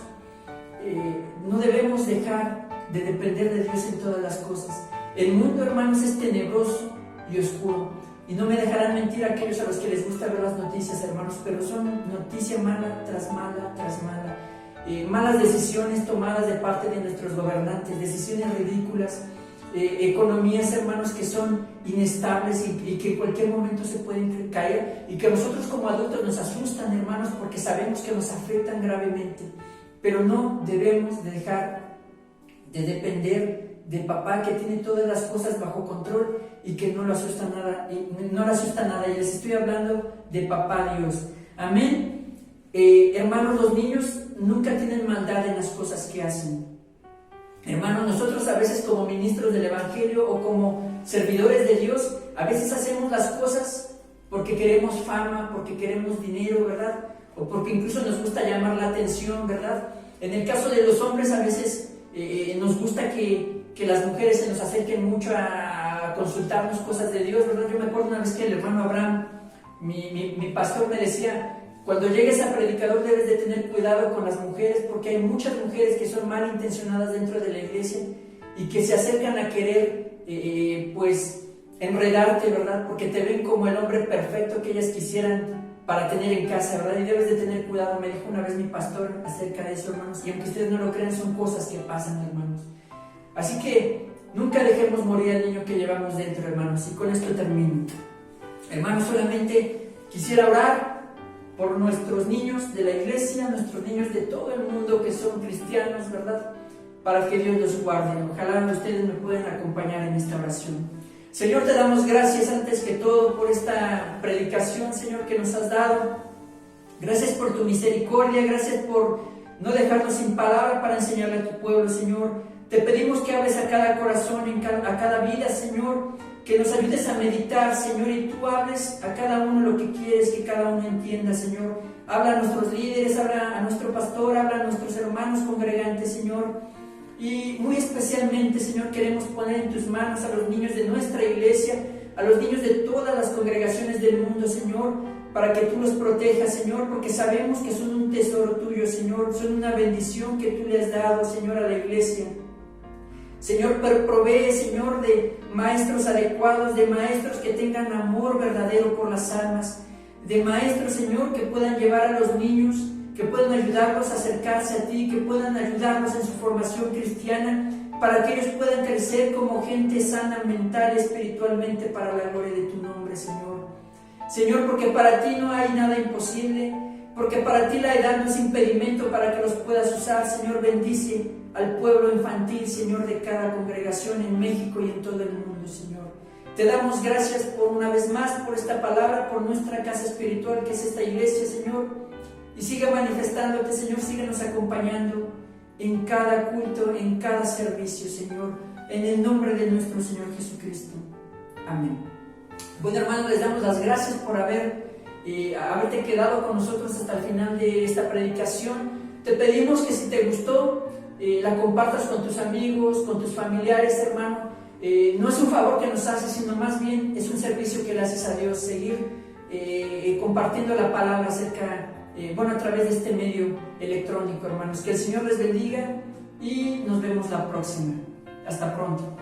No debemos dejar de depender de Dios en todas las cosas. El mundo, hermanos, es tenebroso y oscuro, y no me dejarán mentir aquellos a los que les gusta ver las noticias, hermanos, pero son noticia mala tras mala tras mala. Malas decisiones tomadas de parte de nuestros gobernantes, decisiones ridículas, economías, hermanos, que son inestables y que en cualquier momento se pueden caer, y que nosotros como adultos nos asustan, hermanos, porque sabemos que nos afectan gravemente. Pero no debemos de dejar de depender de papá, que tiene todas las cosas bajo control y que no le asusta nada, y les estoy hablando de papá Dios. Amén. Hermanos, los niños nunca tienen maldad en las cosas que hacen. Hermanos, nosotros a veces como ministros del Evangelio o como servidores de Dios, a veces hacemos las cosas porque queremos fama, porque queremos dinero, ¿verdad? O porque incluso nos gusta llamar la atención, ¿verdad? En el caso de los hombres, a veces nos gusta que las mujeres se nos acerquen mucho a consultarnos cosas de Dios, ¿verdad? Yo me acuerdo una vez que el hermano Abraham, mi pastor, me decía: cuando llegues a predicador debes de tener cuidado con las mujeres, porque hay muchas mujeres que son malintencionadas dentro de la iglesia y que se acercan a querer pues enredarte, ¿verdad? Porque te ven como el hombre perfecto que ellas quisieran para tener en casa, ¿verdad? Y debes de tener cuidado, me dijo una vez mi pastor acerca de eso, hermanos, y aunque ustedes no lo crean, son cosas que pasan, hermanos. Así que nunca dejemos morir al niño que llevamos dentro, hermanos, y con esto termino. Hermanos, solamente quisiera orar por nuestros niños de la iglesia, nuestros niños de todo el mundo que son cristianos, ¿verdad? Para que Dios los guarde. Ojalá ustedes me puedan acompañar en esta oración. Señor, te damos gracias antes que todo por esta predicación, Señor, que nos has dado. Gracias por tu misericordia, gracias por no dejarnos sin palabra para enseñarle a tu pueblo, Señor. Te pedimos que hables a cada corazón, a cada vida, Señor, que nos ayudes a meditar, Señor, y tú hables a cada uno lo que quieres que cada uno entienda, Señor. Habla a nuestros líderes, habla a nuestro pastor, habla a nuestros hermanos congregantes, Señor. Y muy especialmente, Señor, queremos poner en tus manos a los niños de nuestra iglesia, a los niños de todas las congregaciones del mundo, Señor, para que tú los protejas, Señor, porque sabemos que son un tesoro tuyo, Señor, son una bendición que tú le has dado, Señor, a la iglesia. Señor, provee, Señor, de maestros adecuados, de maestros que tengan amor verdadero por las almas, de maestros, Señor, que puedan llevar a los niños, que puedan ayudarlos a acercarse a ti, que puedan ayudarlos en su formación cristiana, para que ellos puedan crecer como gente sana mental y espiritualmente para la gloria de tu nombre, Señor. Señor, porque para ti no hay nada imposible, porque para ti la edad no es impedimento para que los puedas usar. Señor, bendice al pueblo infantil, Señor, de cada congregación en México y en todo el mundo, Señor. Te damos gracias por una vez más por esta palabra, por nuestra casa espiritual que es esta iglesia, Señor. Y sigue manifestándote, Señor, síguenos acompañando en cada culto, en cada servicio, Señor, en el nombre de nuestro Señor Jesucristo. Amén. Bueno, hermanos, les damos las gracias por haberte quedado con nosotros hasta el final de esta predicación. Te pedimos que si te gustó, la compartas con tus amigos, con tus familiares, hermano. No es un favor que nos haces, sino más bien es un servicio que le haces a Dios, seguir compartiendo la palabra a través de este medio electrónico, hermanos. Que el Señor les bendiga y nos vemos la próxima. Hasta pronto.